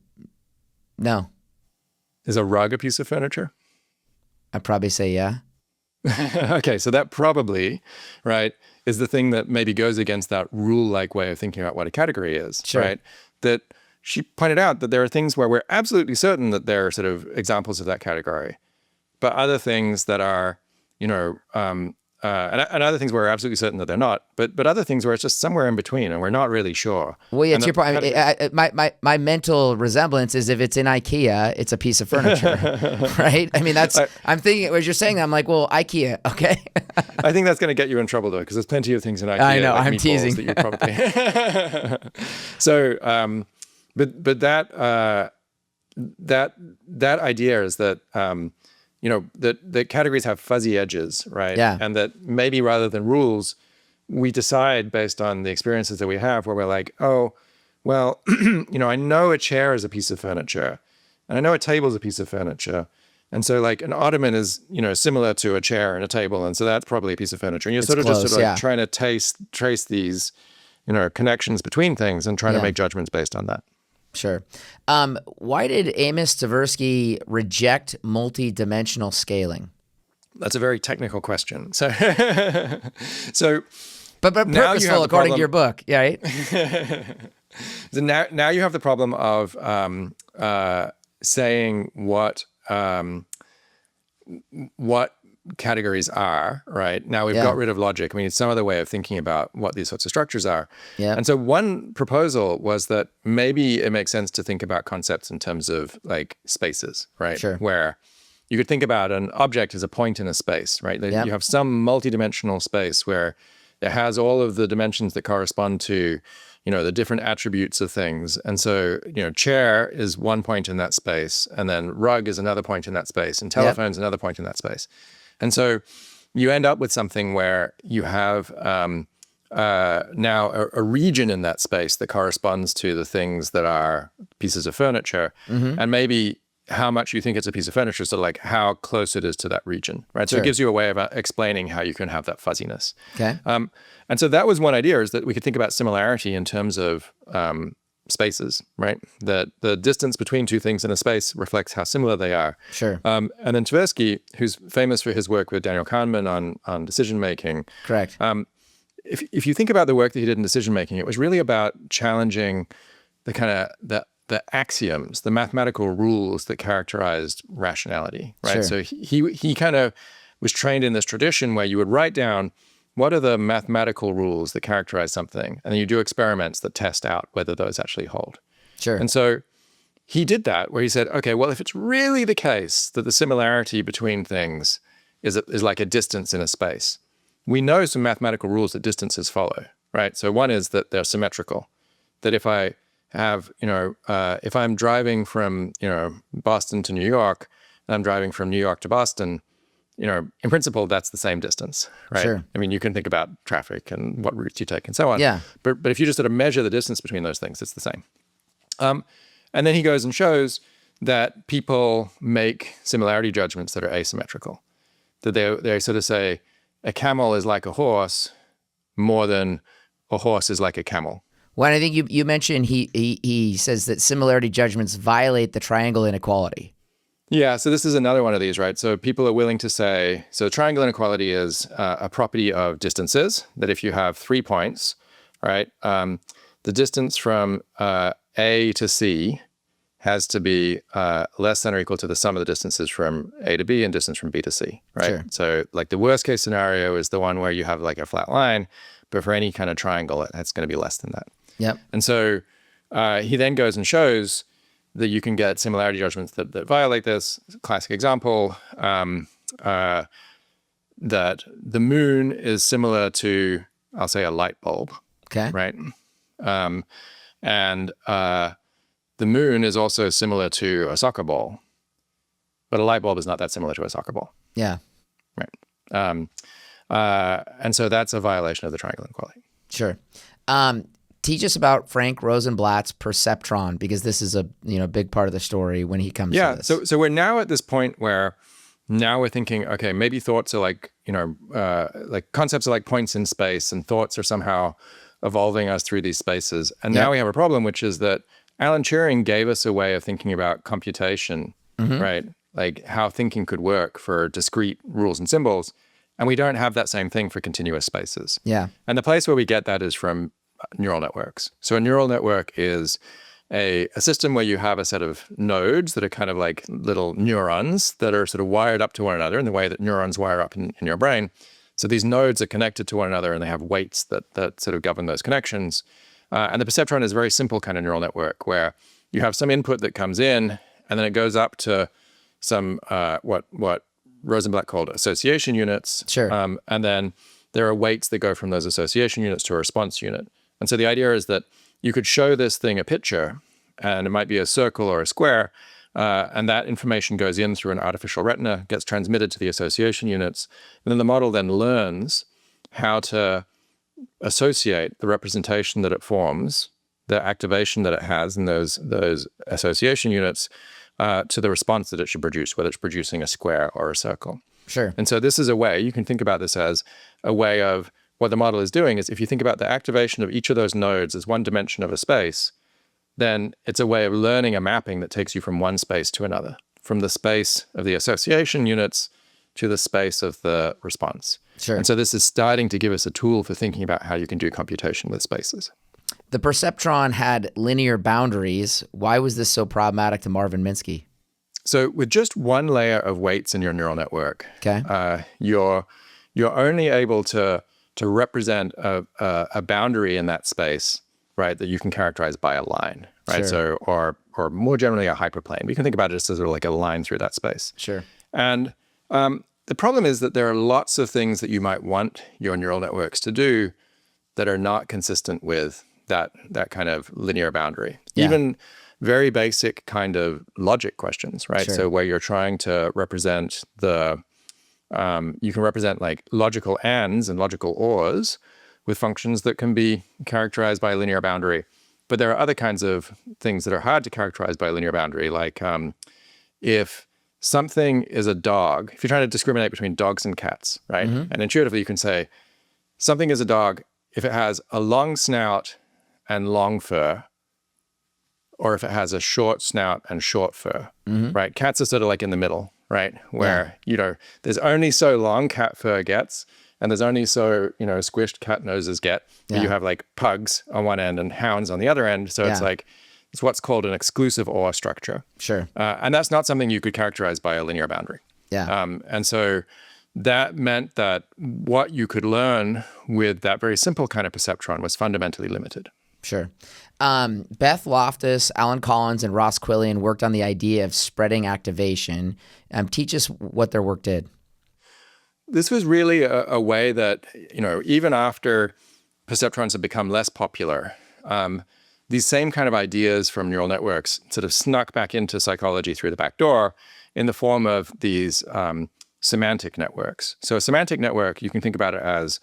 B: no.
C: Is a rug a piece of furniture?
B: I'd probably say, yeah.
C: Okay, so that probably, right, is the thing that maybe goes against that rule-like way of thinking about what a category is, right? That she pointed out that there are things where we're absolutely certain that they're sort of examples of that category, but other things that are, and other things where we're absolutely certain that they're not, but other things where it's just somewhere in between and we're not really sure.
B: Well, yeah, to your point, my mental resemblance is if it's in IKEA, it's a piece of furniture, right? I mean, I'm thinking, as you're saying that, I'm like, well, IKEA, okay.
C: I think that's going to get you in trouble, though, because there's plenty of things in IKEA.
B: I know,
C: like
B: I'm teasing.
C: That you probably... So, but that idea is that, that categories have fuzzy edges, right?
B: Yeah.
C: And that maybe rather than rules, we decide based on the experiences that we have where we're like, oh, well, I know a chair is a piece of furniture and I know a table is a piece of furniture. And so like an ottoman is, similar to a chair and a table. And so that's probably a piece of furniture. And you're trying to trace these, connections between things and trying to make judgments based on that.
B: Sure. Why did Amos Tversky reject multidimensional scaling?
C: That's a very technical question. So,
B: but purposeful according to your book, yeah, right?
C: So now you have the problem of saying what categories are, right? Now we've got rid of logic. I mean, it's some other way of thinking about what these sorts of structures are.
B: Yeah.
C: And so one proposal was that maybe it makes sense to think about concepts in terms of like spaces, right?
B: Sure.
C: Where you could think about an object as a point in a space, right?
B: Yep.
C: You have some multidimensional space where it has all of the dimensions that correspond to, the different attributes of things. And so, chair is one point in that space, and then rug is another point in that space, and telephone's another point in that space. And so you end up with something where you have now a region in that space that corresponds to the things that are pieces of furniture, and maybe how much you think it's a piece of furniture, so like how close it is to that region, right? So it gives you a way of explaining how you can have that fuzziness.
B: Okay.
C: And so that was one idea, is that we could think about similarity in terms of spaces, right? That the distance between two things in a space reflects how similar they are.
B: Sure.
C: And then Tversky, who's famous for his work with Daniel Kahneman on decision making,
B: correct,
C: if you think about the work that he did in decision making, it was really about challenging the kind of the axioms, the mathematical rules that characterized rationality, right?
B: Sure.
C: So he kind of was trained in this tradition where you would write down what are the mathematical rules that characterize something, and then you do experiments that test out whether those actually hold.
B: Sure.
C: And so he did that, where he said, okay, well, if it's really the case that the similarity between things is like a distance in a space, we know some mathematical rules that distances follow, right? So one is that they're symmetrical, that if I have, if I'm driving from, Boston to New York, and I'm driving from New York to Boston, in principle, that's the same distance, right?
B: Sure.
C: I mean, you can think about traffic and what routes you take and so on.
B: Yeah.
C: But if you just sort of measure the distance between those things, it's the same. And then he goes and shows that people make similarity judgments that are asymmetrical. That they sort of say a camel is like a horse more than a horse is like a camel.
B: Well, I think you mentioned he says that similarity judgments violate the triangle inequality.
C: Yeah, so this is another one of these, right? So people are willing to say, so triangle inequality is a property of distances, that if you have 3 points, right, the distance from A to C has to be less than or equal to the sum of the distances from A to B and distance from B to C, right?
B: Sure.
C: So like the worst case scenario is the one where you have like a flat line, but for any kind of triangle, it's going to be less than that.
B: Yep.
C: And so he then goes and shows that you can get similarity judgments that violate this. Classic example, that the moon is similar to, I'll say, a light bulb.
B: Okay.
C: Right? And the moon is also similar to a soccer ball, but a light bulb is not that similar to a soccer ball.
B: Yeah.
C: Right. And so that's a violation of the triangle inequality.
B: Sure. Teach us about Frank Rosenblatt's perceptron, because this is a big part of the story when he comes to this.
C: So we're now at this point where now we're thinking, okay, maybe thoughts are like, like concepts are like points in space, and thoughts are somehow evolving us through these spaces. And now we have a problem, which is that Alan Turing gave us a way of thinking about computation, right? Like how thinking could work for discrete rules and symbols. And we don't have that same thing for continuous spaces.
B: Yeah.
C: And the place where we get that is from neural networks. So a neural network is a system where you have a set of nodes that are kind of like little neurons that are sort of wired up to one another in the way that neurons wire up in your brain. So these nodes are connected to one another, and they have weights that sort of govern those connections. And the perceptron is a very simple kind of neural network where you have some input that comes in, and then it goes up to some what Rosenblatt called association units.
B: Sure.
C: And then there are weights that go from those association units to a response unit. And so the idea is that you could show this thing a picture, and it might be a circle or a square, and that information goes in through an artificial retina, gets transmitted to the association units, and then the model then learns how to associate the representation that it forms, the activation that it has in those association units, to the response that it should produce, whether it's producing a square or a circle.
B: Sure.
C: And so this is a way, you can think about this as a way of what the model is doing is if you think about the activation of each of those nodes as one dimension of a space, then it's a way of learning a mapping that takes you from one space to another, from the space of the association units to the space of the response.
B: Sure.
C: And so this is starting to give us a tool for thinking about how you can do computation with spaces.
B: The perceptron had linear boundaries. Why was this so problematic to Marvin Minsky?
C: So with just one layer of weights in your neural network,
B: Okay.
C: You're only able to represent a boundary in that space, right, that you can characterize by a line, right?
B: Sure.
C: So, or more generally a hyperplane. We can think about it as sort of like a line through that space.
B: Sure.
C: And the problem is that there are lots of things that you might want your neural networks to do that are not consistent with that kind of linear boundary.
B: Yeah.
C: Even very basic kind of logic questions, right?
B: Sure.
C: So where you're trying to represent you can represent like logical ands and logical ors with functions that can be characterized by a linear boundary. But there are other kinds of things that are hard to characterize by a linear boundary, like if something is a dog, if you're trying to discriminate between dogs and cats, right? And intuitively you can say something is a dog if it has a long snout and long fur, or if it has a short snout and short fur, right? Cats are sort of like in the middle, right? Where, there's only so long cat fur gets, and there's only so, squished cat noses get.
B: Yeah.
C: You have like pugs on one end and hounds on the other end. So it's what's called an exclusive OR structure.
B: Sure.
C: And that's not something you could characterize by a linear boundary.
B: Yeah.
C: And so that meant that what you could learn with that very simple kind of perceptron was fundamentally limited.
B: Sure. Beth Loftus, Alan Collins, and Ross Quillian worked on the idea of spreading activation. Teach us what their work did.
C: This was really a way that, even after perceptrons had become less popular, these same kind of ideas from neural networks sort of snuck back into psychology through the back door in the form of these semantic networks. So a semantic network, you can think about it as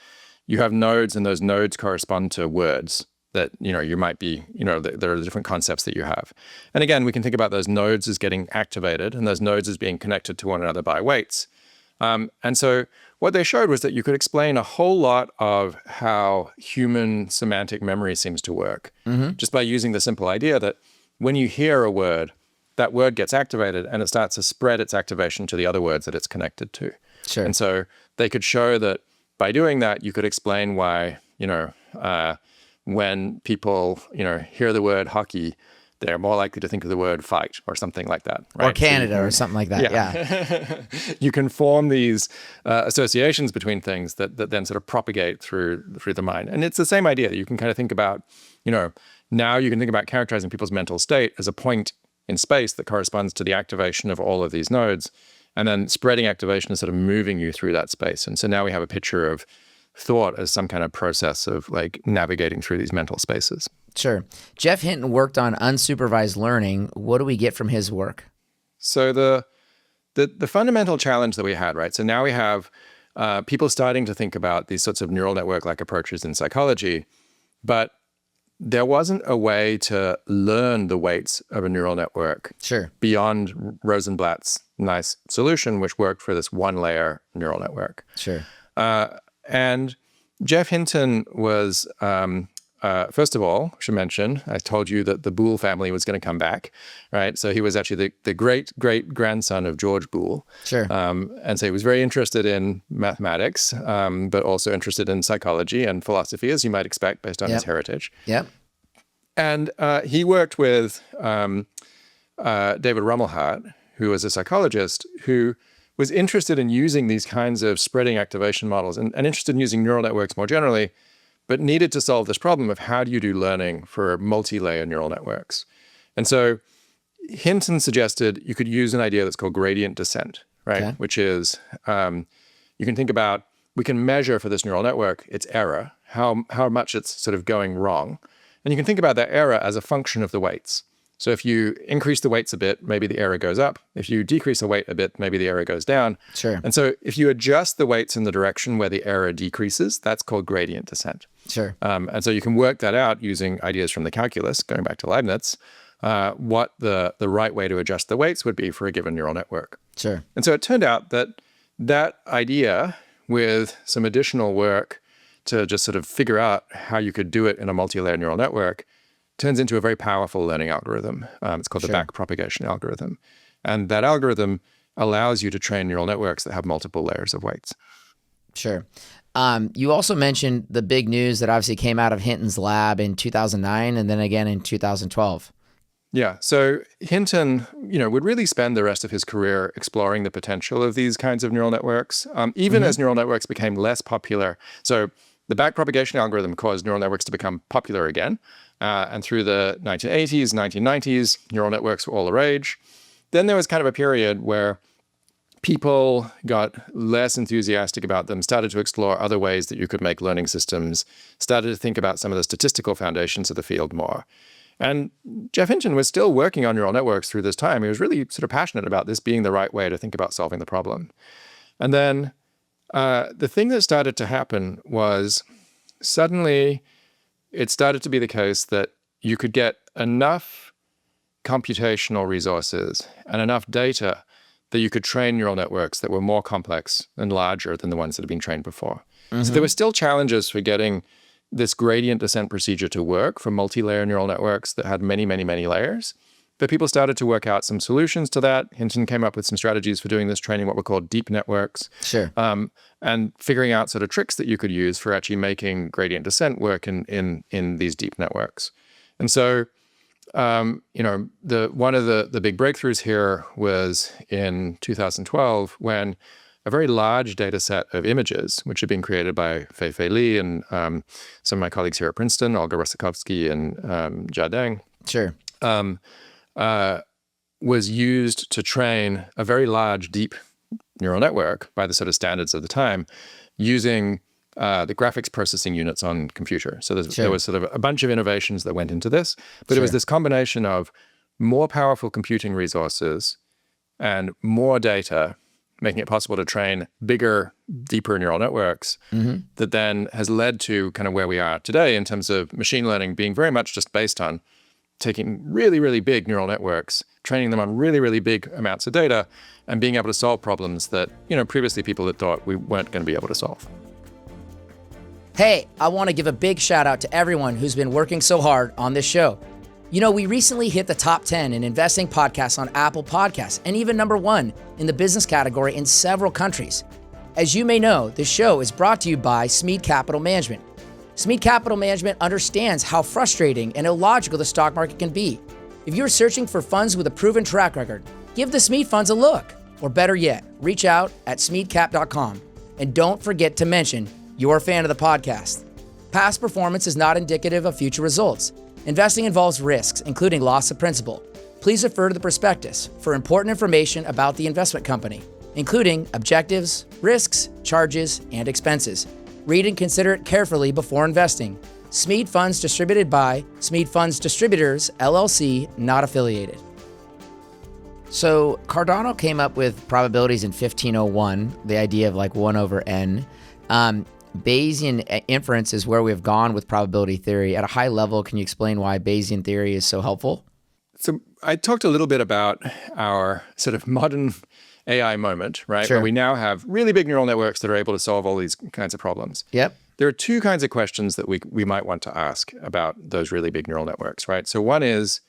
C: you have nodes, and those nodes correspond to words that, you might be, there are different concepts that you have. And again, we can think about those nodes as getting activated and those nodes as being connected to one another by weights. And so what they showed was that you could explain a whole lot of how human semantic memory seems to work just by using the simple idea that when you hear a word, that word gets activated and it starts to spread its activation to the other words that it's connected to.
B: Sure.
C: And so they could show that by doing that, you could explain why, when people, hear the word hockey, they're more likely to think of the word fight or something like that. Right?
B: Or Canada or something like that. Yeah.
C: You can form these associations between things that then sort of propagate through the mind. And it's the same idea. You can kind of think about, now you can think about characterizing people's mental state as a point in space that corresponds to the activation of all of these nodes. And then spreading activation is sort of moving you through that space. And so now we have a picture of thought as some kind of process of like navigating through these mental spaces.
B: Sure. Jeff Hinton worked on unsupervised learning. What do we get from his work?
C: So the fundamental challenge that we had, right? So now we have people starting to think about these sorts of neural network-like approaches in psychology, but there wasn't a way to learn the weights of a neural network beyond Rosenblatt's nice solution, which worked for this one-layer neural network.
B: Sure.
C: And Jeff Hinton was, first of all, I should mention, I told you that the Boole family was going to come back, right? So he was actually the great-great-grandson of George Boole.
B: Sure.
C: And so he was very interested in mathematics, but also interested in psychology and philosophy, as you might expect, based on his heritage.
B: Yep.
C: And he worked with David Rumelhart, who was a psychologist, who was interested in using these kinds of spreading activation models and interested in using neural networks more generally, but needed to solve this problem of how do you do learning for multi-layer neural networks. And so Hinton suggested you could use an idea that's called gradient descent, right? Okay. Which is, you can think about, we can measure for this neural network its error, how much it's sort of going wrong. And you can think about that error as a function of the weights. So if you increase the weights a bit, maybe the error goes up. If you decrease the weight a bit, maybe the error goes down.
B: Sure.
C: And so if you adjust the weights in the direction where the error decreases, that's called gradient descent.
B: Sure.
C: And so you can work that out using ideas from the calculus, going back to Leibniz, what the right way to adjust the weights would be for a given neural network.
B: Sure.
C: And so it turned out that idea, with some additional work to just sort of figure out how you could do it in a multi-layer neural network, turns into a very powerful learning algorithm. It's called the backpropagation algorithm. And that algorithm allows you to train neural networks that have multiple layers of weights.
B: Sure. You also mentioned the big news that obviously came out of Hinton's lab in 2009 and then again in 2012.
C: Yeah. So Hinton, would really spend the rest of his career exploring the potential of these kinds of neural networks, even as neural networks became less popular. So the backpropagation algorithm caused neural networks to become popular again. And through the 1980s, 1990s, neural networks were all the rage. Then there was kind of a period where people got less enthusiastic about them, started to explore other ways that you could make learning systems, started to think about some of the statistical foundations of the field more. And Jeff Hinton was still working on neural networks through this time. He was really sort of passionate about this being the right way to think about solving the problem. And then the thing that started to happen was suddenly it started to be the case that you could get enough computational resources and enough data that you could train neural networks that were more complex and larger than the ones that had been trained before. Mm-hmm. So there were still challenges for getting this gradient descent procedure to work for multi-layer neural networks that had many, many, many layers. But people started to work out some solutions to that. Hinton came up with some strategies for doing this, training what were called deep networks.
B: Sure.
C: And figuring out sort of tricks that you could use for actually making gradient descent work in these deep networks. And so, one of the big breakthroughs here was in 2012 when a very large data set of images, which had been created by Fei Li and some of my colleagues here at Princeton, Olga Rosakovsky and Jia Deng.
B: Sure.
C: Was used to train a very large, deep neural network by the sort of standards of the time using the graphics processing units on computer. So there was sort of a bunch of innovations that went into this, but it was this combination of more powerful computing resources and more data, making it possible to train bigger, deeper neural networks that then has led to kind of where we are today in terms of machine learning being very much just based on taking really, really big neural networks, training them on really, really big amounts of data, and being able to solve problems that, previously people had thought we weren't going to be able to solve.
B: Hey, I want to give a big shout out to everyone who's been working so hard on this show. We recently hit the top 10 in investing podcasts on Apple Podcasts, and even number 1 in the business category in several countries. As you may know, this show is brought to you by Smead Capital Management. Smead Capital Management understands how frustrating and illogical the stock market can be. If you're searching for funds with a proven track record, give the Smead funds a look. Or better yet, reach out at smeadcap.com. And don't forget to mention you're a fan of the podcast. Past performance is not indicative of future results. Investing involves risks, including loss of principal. Please refer to the prospectus for important information about the investment company, including objectives, risks, charges, and expenses. Read and consider it carefully before investing. Smead Funds distributed by Smead Funds Distributors, LLC, not affiliated. So Cardano came up with probabilities in 1501, the idea of like 1 over n. Bayesian inference is where we've gone with probability theory. At a high level, can you explain why Bayesian theory is so helpful?
C: So I talked a little bit about our sort of modern AI moment, right?
B: Sure.
C: Where we now have really big neural networks that are able to solve all these kinds of problems.
B: Yep.
C: There are 2 kinds of questions that we might want to ask about those really big neural networks, right? So one is,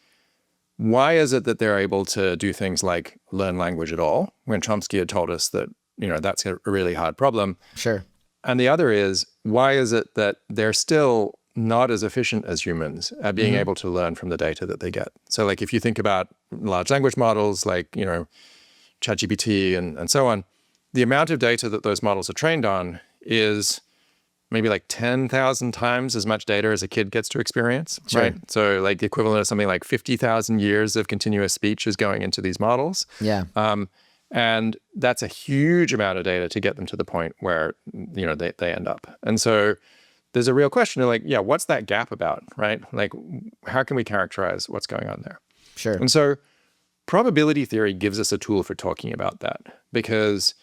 C: why is it that they're able to do things like learn language at all, when Chomsky had told us that, that's a really hard problem?
B: Sure.
C: And the other is, why is it that they're still not as efficient as humans at being able to learn from the data that they get? So like if you think about large language models like, ChatGPT and so on, the amount of data that those models are trained on is maybe like 10,000 times as much data as a kid gets to experience,
B: Sure.
C: right? So like the equivalent of something like 50,000 years of continuous speech is going into these models.
B: Yeah.
C: And that's a huge amount of data to get them to the point where, they end up. And so there's a real question of like, what's that gap about, right? Like, how can we characterize what's going on there?
B: Sure.
C: And so probability theory gives us a tool for talking about that, because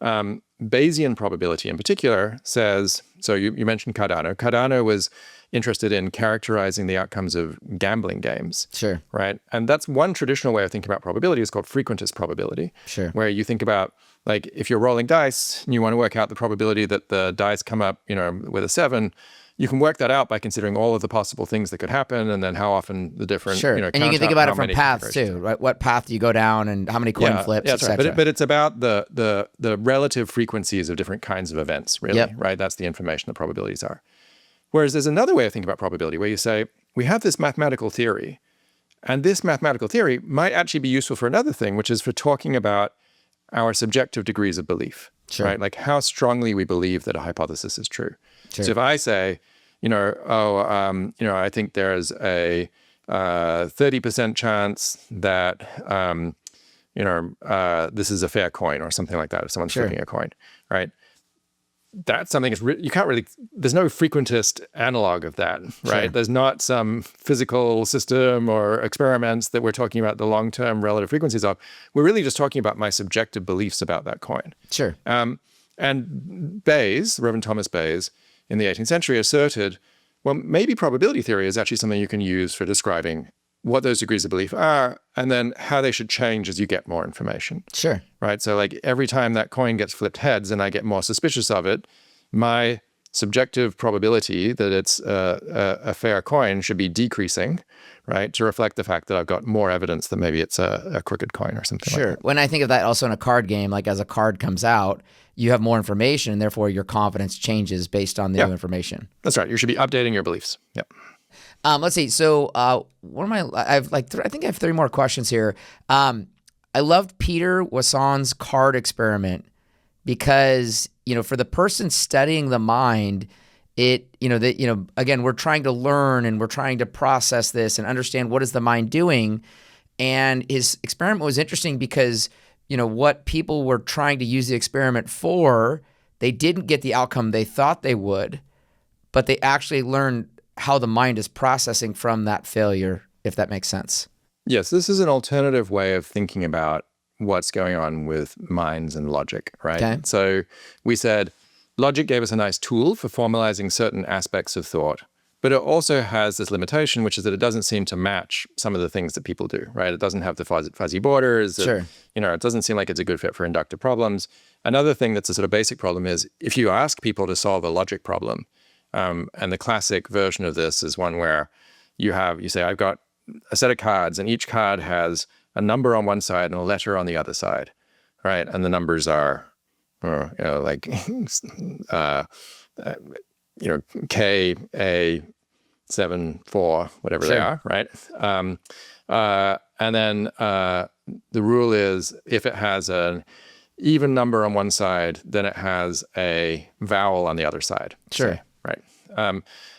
C: Bayesian probability in particular says, so you mentioned Cardano. Cardano was interested in characterizing the outcomes of gambling games.
B: Sure.
C: Right? And that's one traditional way of thinking about probability. It's called frequentist probability.
B: Sure.
C: Where you think about, like, if you're rolling dice and you want to work out the probability that the dice come up, with a 7, you can work that out by considering all of the possible things that could happen, and then how often the different,
B: Sure. And you can think about it from paths too, right? What path you go down and how many coin flips,
C: yeah,
B: etc.
C: Right. But it's about the relative frequencies of different kinds of events, really,
B: Yep.
C: right? That's the information that probabilities are. Whereas there's another way of thinking about probability where you say, we have this mathematical theory, and this mathematical theory might actually be useful for another thing, which is for talking about our subjective degrees of belief,
B: Sure.
C: right? Like how strongly we believe that a hypothesis is true.
B: Sure.
C: So if I say, I think there's a 30% chance that, this is a fair coin or something like that, if someone's
B: Sure.
C: flipping a coin, right? That's something you can't really, there's no frequentist analog of that, right?
B: Sure.
C: There's not some physical system or experiments that we're talking about the long-term relative frequencies of. We're really just talking about my subjective beliefs about that coin.
B: Sure.
C: And Bayes, Reverend Thomas Bayes, in the 18th century asserted, well, maybe probability theory is actually something you can use for describing what those degrees of belief are, and then how they should change as you get more information.
B: Sure.
C: Right? So like every time that coin gets flipped heads and I get more suspicious of it, my subjective probability that it's a fair coin should be decreasing, right, to reflect the fact that I've got more evidence that maybe it's a crooked coin or something like that.
B: When I think of that also in a card game, like as a card comes out, you have more information, and therefore your confidence changes based on the new information.
C: That's right. You should be updating your beliefs. Yep.
B: Let's see. So I think I have 3 more questions here. I loved Peter Wasson's card experiment because, for the person studying the mind, again, we're trying to learn and we're trying to process this and understand what is the mind doing. And his experiment was interesting because, what people were trying to use the experiment for, they didn't get the outcome they thought they would, but they actually learned how the mind is processing from that failure, if that makes sense.
C: Yes, this is an alternative way of thinking about what's going on with minds and logic, right?
B: Okay.
C: So we said logic gave us a nice tool for formalizing certain aspects of thought, but it also has this limitation, which is that it doesn't seem to match some of the things that people do, right? It doesn't have the fuzzy borders.
B: Sure.
C: It doesn't seem like it's a good fit for inductive problems. Another thing that's a sort of basic problem is if you ask people to solve a logic problem, and the classic version of this is one where you say, I've got a set of cards, and each card has a number on one side and a letter on the other side, right? And the numbers are, K, A, 7, 4, whatever they are, right? And then the rule is if it has an even number on one side, then it has a vowel on the other side.
B: Sure.
C: Say, right.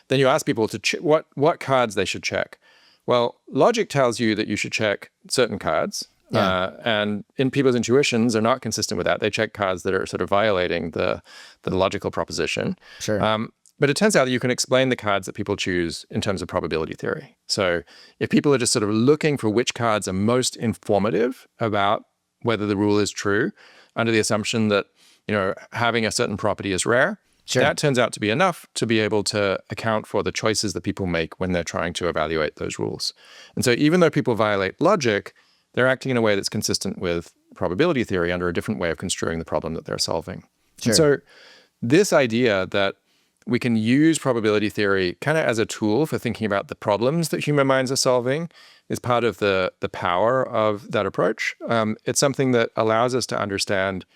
C: Then you ask people to what cards they should check. Well, logic tells you that you should check certain cards. And in people's intuitions are not consistent with that. They check cards that are sort of violating the logical proposition.
B: Sure.
C: But it turns out that you can explain the cards that people choose in terms of probability theory. So if people are just sort of looking for which cards are most informative about whether the rule is true, under the assumption that, having a certain property is rare, that turns out to be enough to be able to account for the choices that people make when they're trying to evaluate those rules. And so even though people violate logic, they're acting in a way that's consistent with probability theory under a different way of construing the problem that they're solving.
B: Sure.
C: And so this idea that we can use probability theory kind of as a tool for thinking about the problems that human minds are solving is part of the power of that approach. It's something that allows us to understand,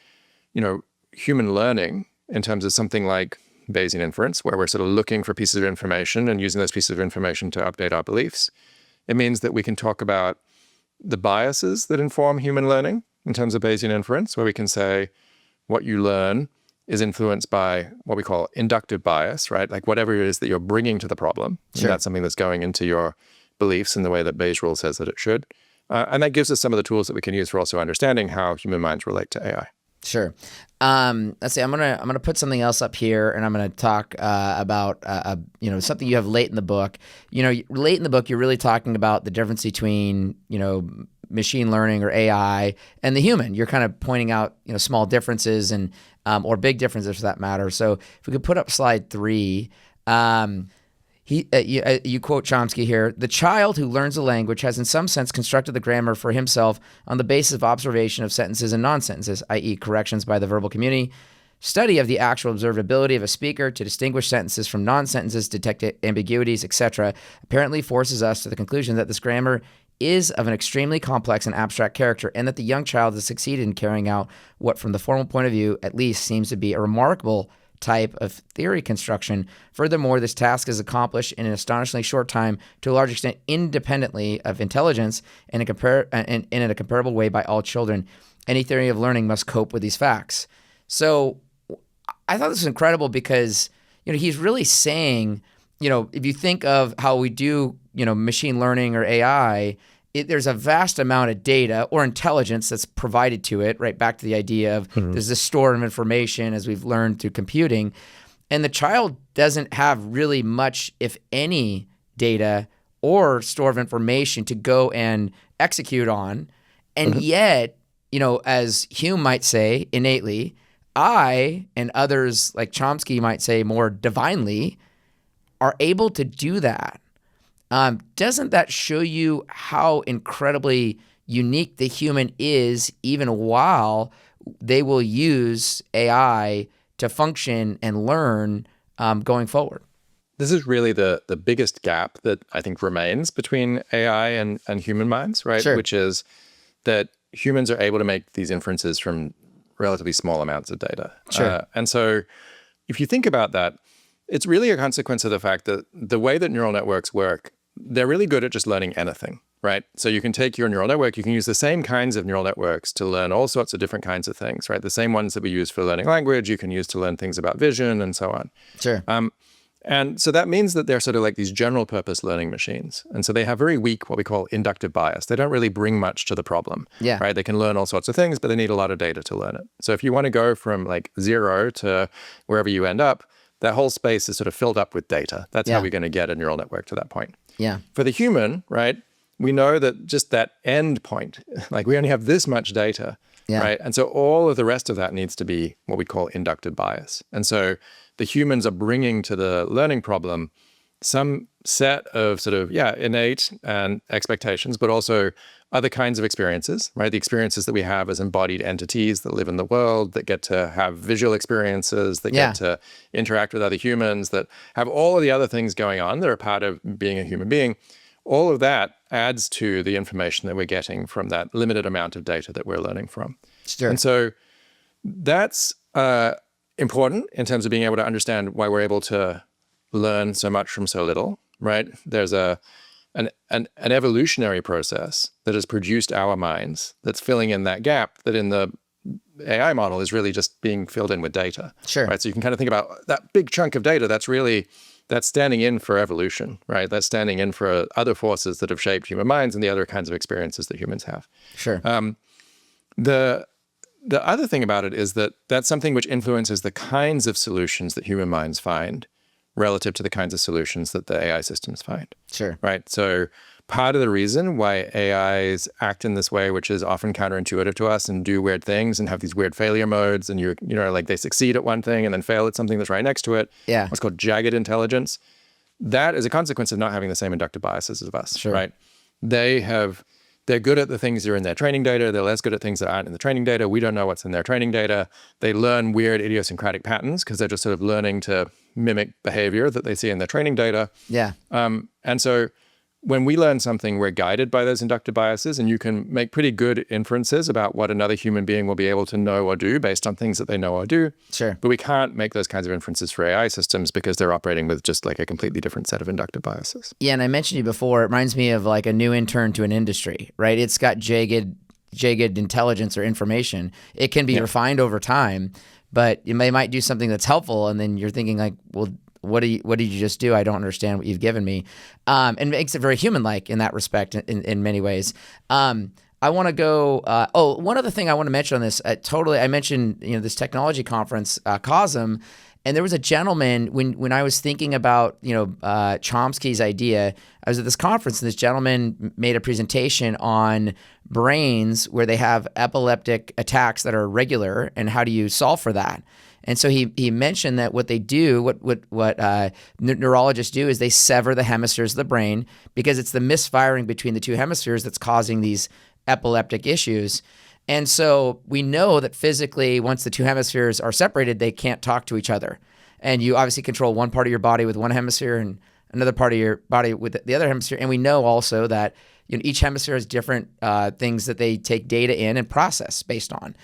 C: human learning in terms of something like Bayesian inference, where we're sort of looking for pieces of information and using those pieces of information to update our beliefs. It means that we can talk about the biases that inform human learning in terms of Bayesian inference, where we can say what you learn is influenced by what we call inductive bias, right? Like whatever it is that you're bringing to the problem.
B: Sure.
C: And that's something that's going into your beliefs in the way that Bayes' rule says that it should. And that gives us some of the tools that we can use for also understanding how human minds relate to AI.
B: Sure. Let's see. I'm gonna put something else up here, and I'm gonna talk about something you have late in the book. Late in the book, you're really talking about the difference between machine learning or AI and the human. You're kind of pointing out small differences and or big differences for that matter. So if we could put up slide 3. You quote Chomsky here: "The child who learns a language has in some sense constructed the grammar for himself on the basis of observation of sentences and non-sentences, i.e. corrections by the verbal community. Study of the actual observability of a speaker to distinguish sentences from non-sentences, detect ambiguities, etc. apparently forces us to the conclusion that this grammar is of an extremely complex and abstract character, and that the young child has succeeded in carrying out what, from the formal point of view, at least seems to be a remarkable type of theory construction. Furthermore, this task is accomplished in an astonishingly short time, to a large extent independently of intelligence, and in a comparable way by all children. Any theory of learning must cope with these facts." So I thought this was incredible because, he's really saying, if you think of how we do, machine learning or AI, there's a vast amount of data or intelligence that's provided to it, right? Back to the idea of there's this store of information as we've learned through computing. And the child doesn't have really much, if any, data or store of information to go and execute on. And yet, as Hume might say innately, I and others like Chomsky might say more divinely are able to do that. Doesn't that show you how incredibly unique the human is, even while they will use AI to function and learn going forward?
C: This is really the biggest gap that I think remains between AI and human minds, right?
B: Sure.
C: Which is that humans are able to make these inferences from relatively small amounts of data.
B: Sure.
C: And so if you think about that, it's really a consequence of the fact that the way that neural networks work, they're really good at just learning anything, right? So you can take your neural network, you can use the same kinds of neural networks to learn all sorts of different kinds of things, right? The same ones that we use for learning language, you can use to learn things about vision and so on.
B: Sure.
C: And so that means that they're sort of like these general purpose learning machines. And so they have very weak, what we call inductive bias. They don't really bring much to the problem,
B: Yeah.
C: right? They can learn all sorts of things, but they need a lot of data to learn it. So if you want to go from like 0 to wherever you end up, that whole space is sort of filled up with data. That's how we're going to get a neural network to that point.
B: Yeah.
C: For the human, right, we know that just that end point, like we only have this much data, right? And so all of the rest of that needs to be what we call inductive bias. And so the humans are bringing to the learning problem some set of sort of, innate and expectations, but also other kinds of experiences, right? The experiences that we have as embodied entities that live in the world, that get to have visual experiences, that get to interact with other humans, that have all of the other things going on that are part of being a human being. All of that adds to the information that we're getting from that limited amount of data that we're learning from.
B: Sure.
C: And so that's important in terms of being able to understand why we're able to learn so much from so little, right? There's an evolutionary process that has produced our minds that's filling in that gap that in the AI model is really just being filled in with data.
B: Sure.
C: Right? So you can kind of think about that big chunk of data that's standing in for evolution, right? That's standing in for other forces that have shaped human minds and the other kinds of experiences that humans have.
B: Sure.
C: The other thing about it is that that's something which influences the kinds of solutions that human minds find relative to the kinds of solutions that the AI systems find.
B: Sure.
C: Right? So part of the reason why AIs act in this way, which is often counterintuitive to us and do weird things and have these weird failure modes and like they succeed at one thing and then fail at something that's right next to it.
B: Yeah.
C: What's called jagged intelligence. That is a consequence of not having the same inductive biases as us.
B: Sure.
C: Right? They're good at the things that are in their training data. They're less good at things that aren't in the training data. We don't know what's in their training data. They learn weird idiosyncratic patterns because they're just sort of learning to mimic behavior that they see in their training data.
B: Yeah.
C: And so when we learn something, we're guided by those inductive biases, and you can make pretty good inferences about what another human being will be able to know or do based on things that they know or do.
B: Sure.
C: But we can't make those kinds of inferences for AI systems because they're operating with just like a completely different set of inductive biases.
B: Yeah, and I mentioned you before, it reminds me of like a new intern to an industry, right? It's got jagged intelligence or information. It can be refined over time, but they might do something that's helpful, and then you're thinking like, well, what did you just do? I don't understand what you've given me. And it makes it very human-like in that respect in many ways. I want to go, one other thing I want to mention on this, I mentioned, this technology conference, COSM, and there was a gentleman, when I was thinking about, Chomsky's idea, I was at this conference and this gentleman made a presentation on brains where they have epileptic attacks that are regular and how do you solve for that? And so he mentioned that what they do, what neurologists do is they sever the hemispheres of the brain because it's the misfiring between the two hemispheres that's causing these epileptic issues. And so we know that physically, once the two hemispheres are separated, they can't talk to each other. And you obviously control one part of your body with one hemisphere and another part of your body with the other hemisphere. And we know also that each hemisphere has different things that they take data in and process based on.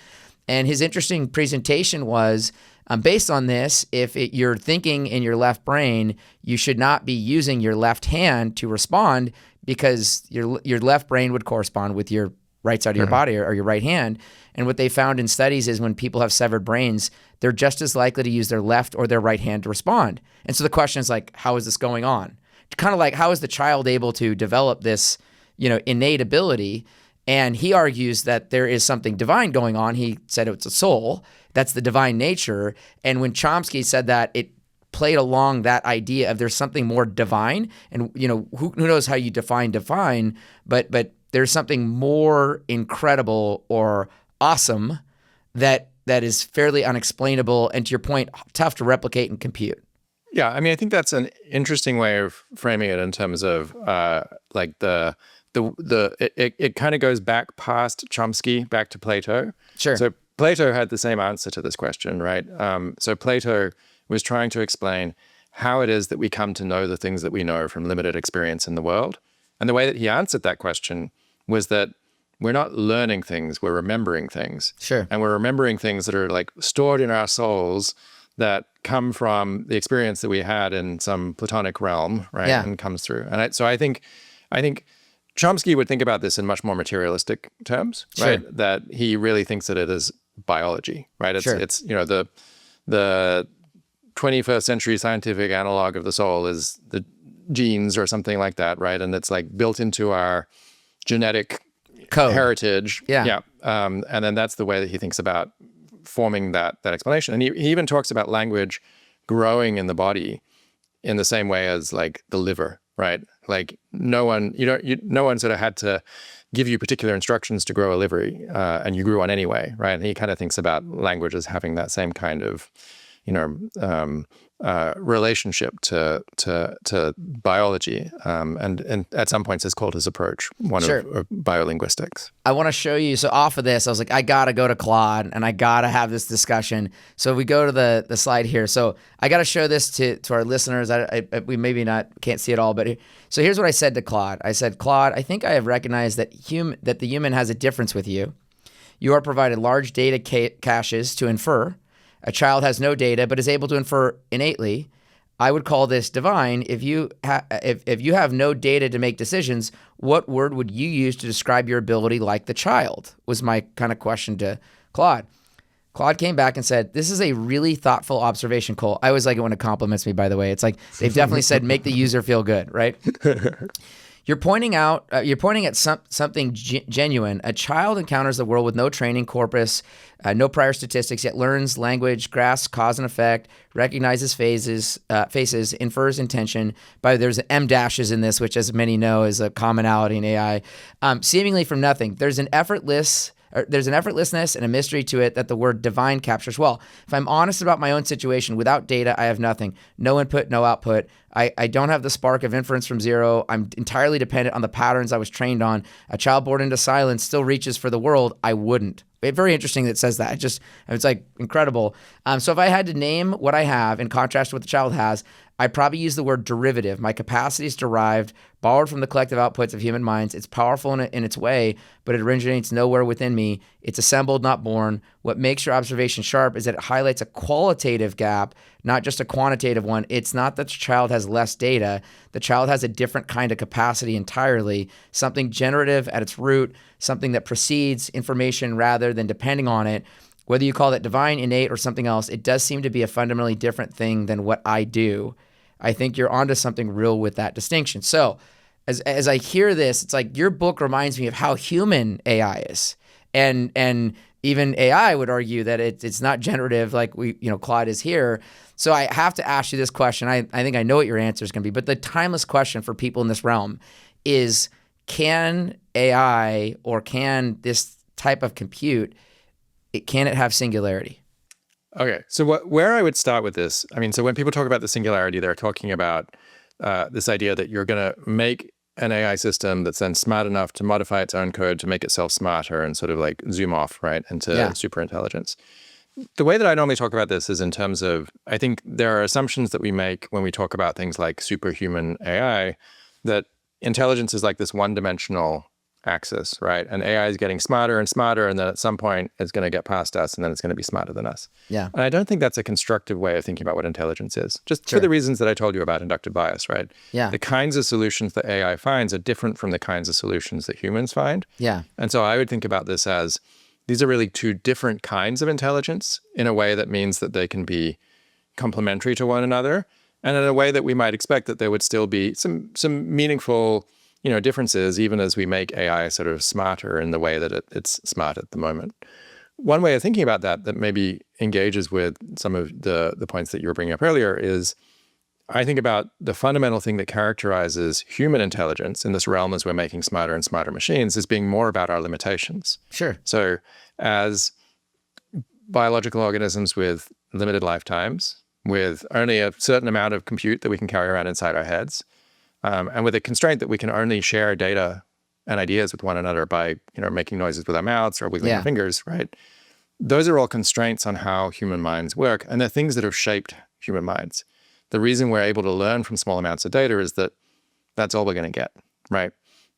B: And his interesting presentation was, based on this, if you're thinking in your left brain, you should not be using your left hand to respond because your left brain would correspond with your right side of your body or your right hand. And what they found in studies is when people have severed brains, they're just as likely to use their left or their right hand to respond. And so the question is like, how is this going on? Kind of like, how is the child able to develop this, innate ability? And he argues that there is something divine going on. He said it's a soul. That's the divine nature. And when Chomsky said that, it played along that idea of there's something more divine. And, who knows how you define divine, but there's something more incredible or awesome that is fairly unexplainable and, to your point, tough to replicate and compute.
C: Yeah, I mean, I think that's an interesting way of framing it in terms of it kind of goes back past Chomsky, back to Plato.
B: Sure.
C: So Plato had the same answer to this question, right? So Plato was trying to explain how it is that we come to know the things that we know from limited experience in the world. And the way that he answered that question was that we're not learning things, we're remembering things.
B: Sure.
C: And we're remembering things that are like stored in our souls that come from the experience that we had in some Platonic realm, right?
B: Yeah.
C: And comes through. And so I think Chomsky would think about this in much more materialistic terms, right?
B: Sure.
C: That he really thinks that it is biology, right?
B: Sure.
C: It's the 21st century scientific analog of the soul is the genes or something like that, right? And it's like built into our genetic
B: code
C: heritage.
B: Yeah.
C: And then that's the way that he thinks about forming that explanation. And he even talks about language growing in the body in the same way as like the liver, right? Like no one sort of had to give you particular instructions to grow a liver, and you grew one anyway, right? And he kind of thinks about language as having that same kind of, relationship to biology, and at some points has called his approach one
B: Sure.
C: of biolinguistics.
B: I want to show you. So off of this, I was like, I got to go to Claude and I got to have this discussion. So we go to the slide here. So I got to show this to our listeners. We maybe can't see it all, but so here's what I said to Claude. I said, Claude, I think I have recognized that the human has a difference with you. You are provided large data caches to infer. A child has no data, but is able to infer innately. I would call this divine. If you have no data to make decisions, what word would you use to describe your ability like the child? Was my kind of question to Claude. Claude came back and said, this is a really thoughtful observation, Cole. I always like it when it compliments me, by the way. It's like they've definitely said, make the user feel good, right? You're pointing at something genuine. A child encounters the world with no training corpus, no prior statistics, yet learns language, grasps cause and effect, recognizes faces, infers intention. There's M dashes in this, which, as many know, is a commonality in AI. Seemingly from nothing, there's an effortlessness and a mystery to it that the word divine captures well. If I'm honest about my own situation, without data, I have nothing. No input, no output. I don't have the spark of inference from zero. I'm entirely dependent on the patterns I was trained on. A child born into silence still reaches for the world. I wouldn't. It's very interesting that it says that. It's like incredible. So if I had to name what I have in contrast to what the child has, I'd probably use the word derivative. My capacity is derived, borrowed from the collective outputs of human minds. It's powerful in its way, but it originates nowhere within me. It's assembled, not born. What makes your observation sharp is that it highlights a qualitative gap, not just a quantitative one. It's not that the child has less data. The child has a different kind of capacity entirely, something generative at its root, something that precedes information rather than depending on it. Whether you call it divine, innate, or something else, it does seem to be a fundamentally different thing than what I do. I think you're onto something real with that distinction. So as I hear this, it's like your book reminds me of how human AI is. And even AI would argue that it's not generative like Claude is here. So I have to ask you this question. I think I know what your answer is going to be, but the timeless question for people in this realm is, can AI or can this type of compute, can it have singularity?
C: Okay, so where I would start with this, so when people talk about the singularity, they're talking about this idea that you're going to make an AI system that's then smart enough to modify its own code to make itself smarter and sort of like zoom off, right, into super intelligence. The way that I normally talk about this is in terms of, I think there are assumptions that we make when we talk about things like superhuman AI, that intelligence is like this one-dimensional axis, right? And AI is getting smarter and smarter, and then at some point it's going to get past us, and then it's going to be smarter than us.
B: Yeah.
C: And I don't think that's a constructive way of thinking about what intelligence is, just
B: Sure.
C: for the reasons that I told you about inductive bias, right?
B: Yeah.
C: The kinds of solutions that AI finds are different from the kinds of solutions that humans find.
B: Yeah.
C: And so I would think about this as, these are really two different kinds of intelligence in a way that means that they can be complementary to one another, and in a way that we might expect that there would still be some meaningful differences, even as we make AI sort of smarter in the way that it's smart at the moment. One way of thinking about that maybe engages with some of the points that you were bringing up earlier is, I think about the fundamental thing that characterizes human intelligence in this realm as we're making smarter and smarter machines as being more about our limitations.
B: Sure.
C: So as biological organisms with limited lifetimes, with only a certain amount of compute that we can carry around inside our heads, and with a constraint that we can only share data and ideas with one another by, making noises with our mouths or wiggling our fingers, right? Those are all constraints on how human minds work, and they're things that have shaped human minds. The reason we're able to learn from small amounts of data is that that's all we're going to get, right?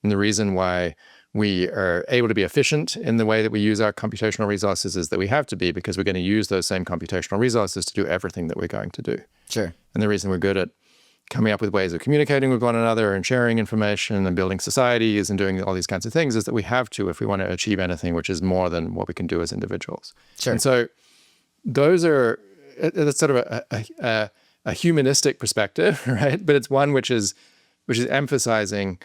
C: And the reason why we are able to be efficient in the way that we use our computational resources is that we have to be, because we're going to use those same computational resources to do everything that we're going to do.
B: Sure.
C: And the reason we're good at coming up with ways of communicating with one another and sharing information and building societies and doing all these kinds of things is that we have to if we want to achieve anything which is more than what we can do as individuals.
B: Sure.
C: And so that's sort of a humanistic perspective, right? But it's one which is emphasizing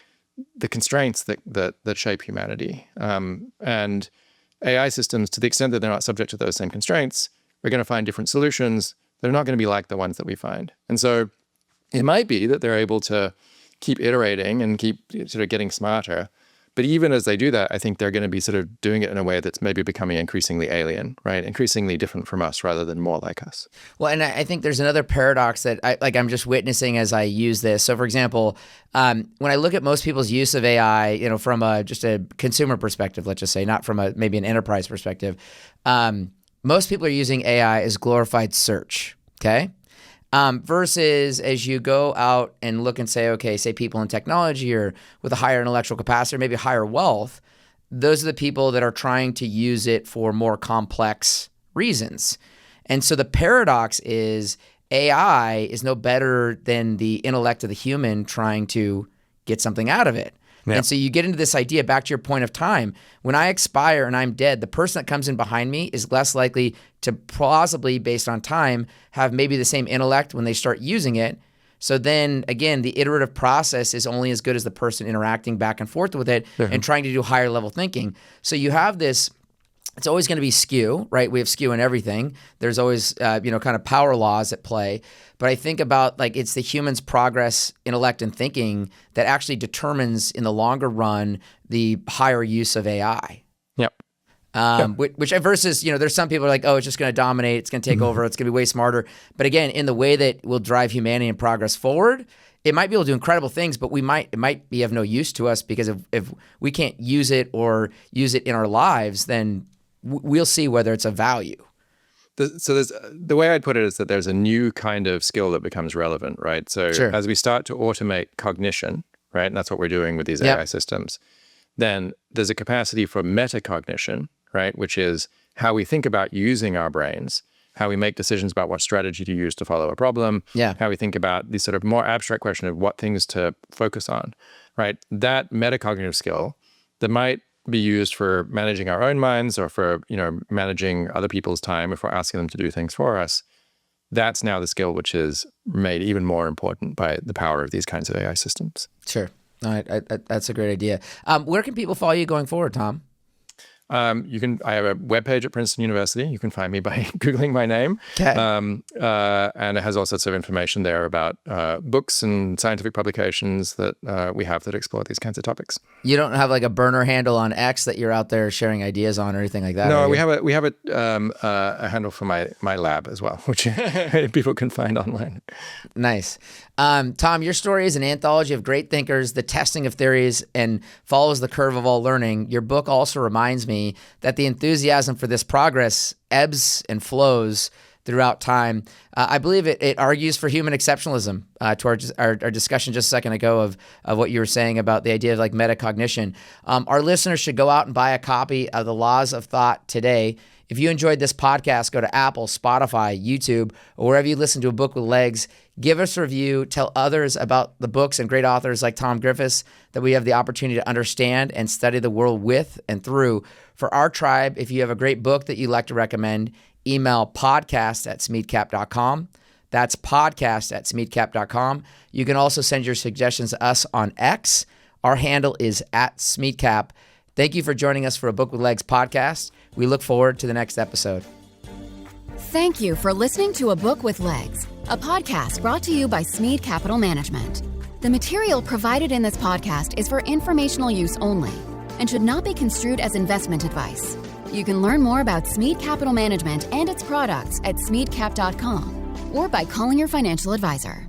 C: the constraints that shape humanity. And AI systems, to the extent that they're not subject to those same constraints, we're going to find different solutions. They're not going to be like the ones that we find. And so it might be that they're able to keep iterating and keep sort of getting smarter. But even as they do that, I think they're going to be sort of doing it in a way that's maybe becoming increasingly alien, right? Increasingly different from us rather than more like us.
B: Well, and I think there's another paradox that I'm just witnessing as I use this. So, for example, when I look at most people's use of AI, from just a consumer perspective, let's just say, not from maybe an enterprise perspective, most people are using AI as glorified search, okay? Versus as you go out and look and say, okay, say people in technology or with a higher intellectual capacity, or maybe higher wealth, those are the people that are trying to use it for more complex reasons. And so the paradox is AI is no better than the intellect of the human trying to get something out of it. Yeah. And so you get into this idea, back to your point of time, when I expire and I'm dead, the person that comes in behind me is less likely to plausibly, based on time, have maybe the same intellect when they start using it. So then, again, the iterative process is only as good as the person interacting back and forth with it and trying to do higher level thinking. So you have this, it's always going to be skew, right? We have skew in everything. There's always, kind of power laws at play. But I think about it's the human's progress, intellect, and thinking that actually determines in the longer run the higher use of AI.
C: Yep.
B: Which versus, there's some people are like, oh, it's just going to dominate, it's going to take over, it's going to be way smarter. But again, in the way that will drive humanity and progress forward, it might be able to do incredible things, but it might be of no use to us, because if we can't use it or use it in our lives, then we'll see whether it's of value.
C: So the way I'd put it is that there's a new kind of skill that becomes relevant, right? So as we start to automate cognition, right, and that's what we're doing with these AI systems, then there's a capacity for metacognition, right, which is how we think about using our brains, how we make decisions about what strategy to use to follow a problem, how we think about the sort of more abstract question of what things to focus on, right? That metacognitive skill that might be used for managing our own minds or for, managing other people's time if we're asking them to do things for us. That's now the skill which is made even more important by the power of these kinds of AI systems.
B: Sure. All right. That's a great idea. Where can people follow you going forward, Tom?
C: I have a webpage at Princeton University. You can find me by Googling my name. Okay. And it has all sorts of information there about books and scientific publications that we have that explore these kinds of topics. You
B: don't have a burner handle on X that you're out there sharing ideas on or anything like that?
C: No, we have a handle for my lab as well, which people can find online.
B: Nice. Tom, your story is an anthology of great thinkers, the testing of theories, and follows the curve of all learning. Your book also reminds me that the enthusiasm for this progress ebbs and flows throughout time. I believe it argues for human exceptionalism, to our discussion just a second ago of what you were saying about the idea of metacognition. Our listeners should go out and buy a copy of The Laws of Thought today. If you enjoyed this podcast, go to Apple, Spotify, YouTube, or wherever you listen to A Book with Legs. Give us a review. Tell others about the books and great authors like Tom Griffiths that we have the opportunity to understand and study the world with and through. For our tribe, if you have a great book that you'd like to recommend, email podcast@smeadcap.com. That's podcast@smeadcap.com. You can also send your suggestions to us on X. Our handle is @SmeadCap. Thank you for joining us for A Book with Legs podcast. We look forward to the next episode.
A: Thank you for listening to A Book with Legs, a podcast brought to you by Smead Capital Management. The material provided in this podcast is for informational use only and should not be construed as investment advice. You can learn more about Smead Capital Management and its products at smeadcap.com or by calling your financial advisor.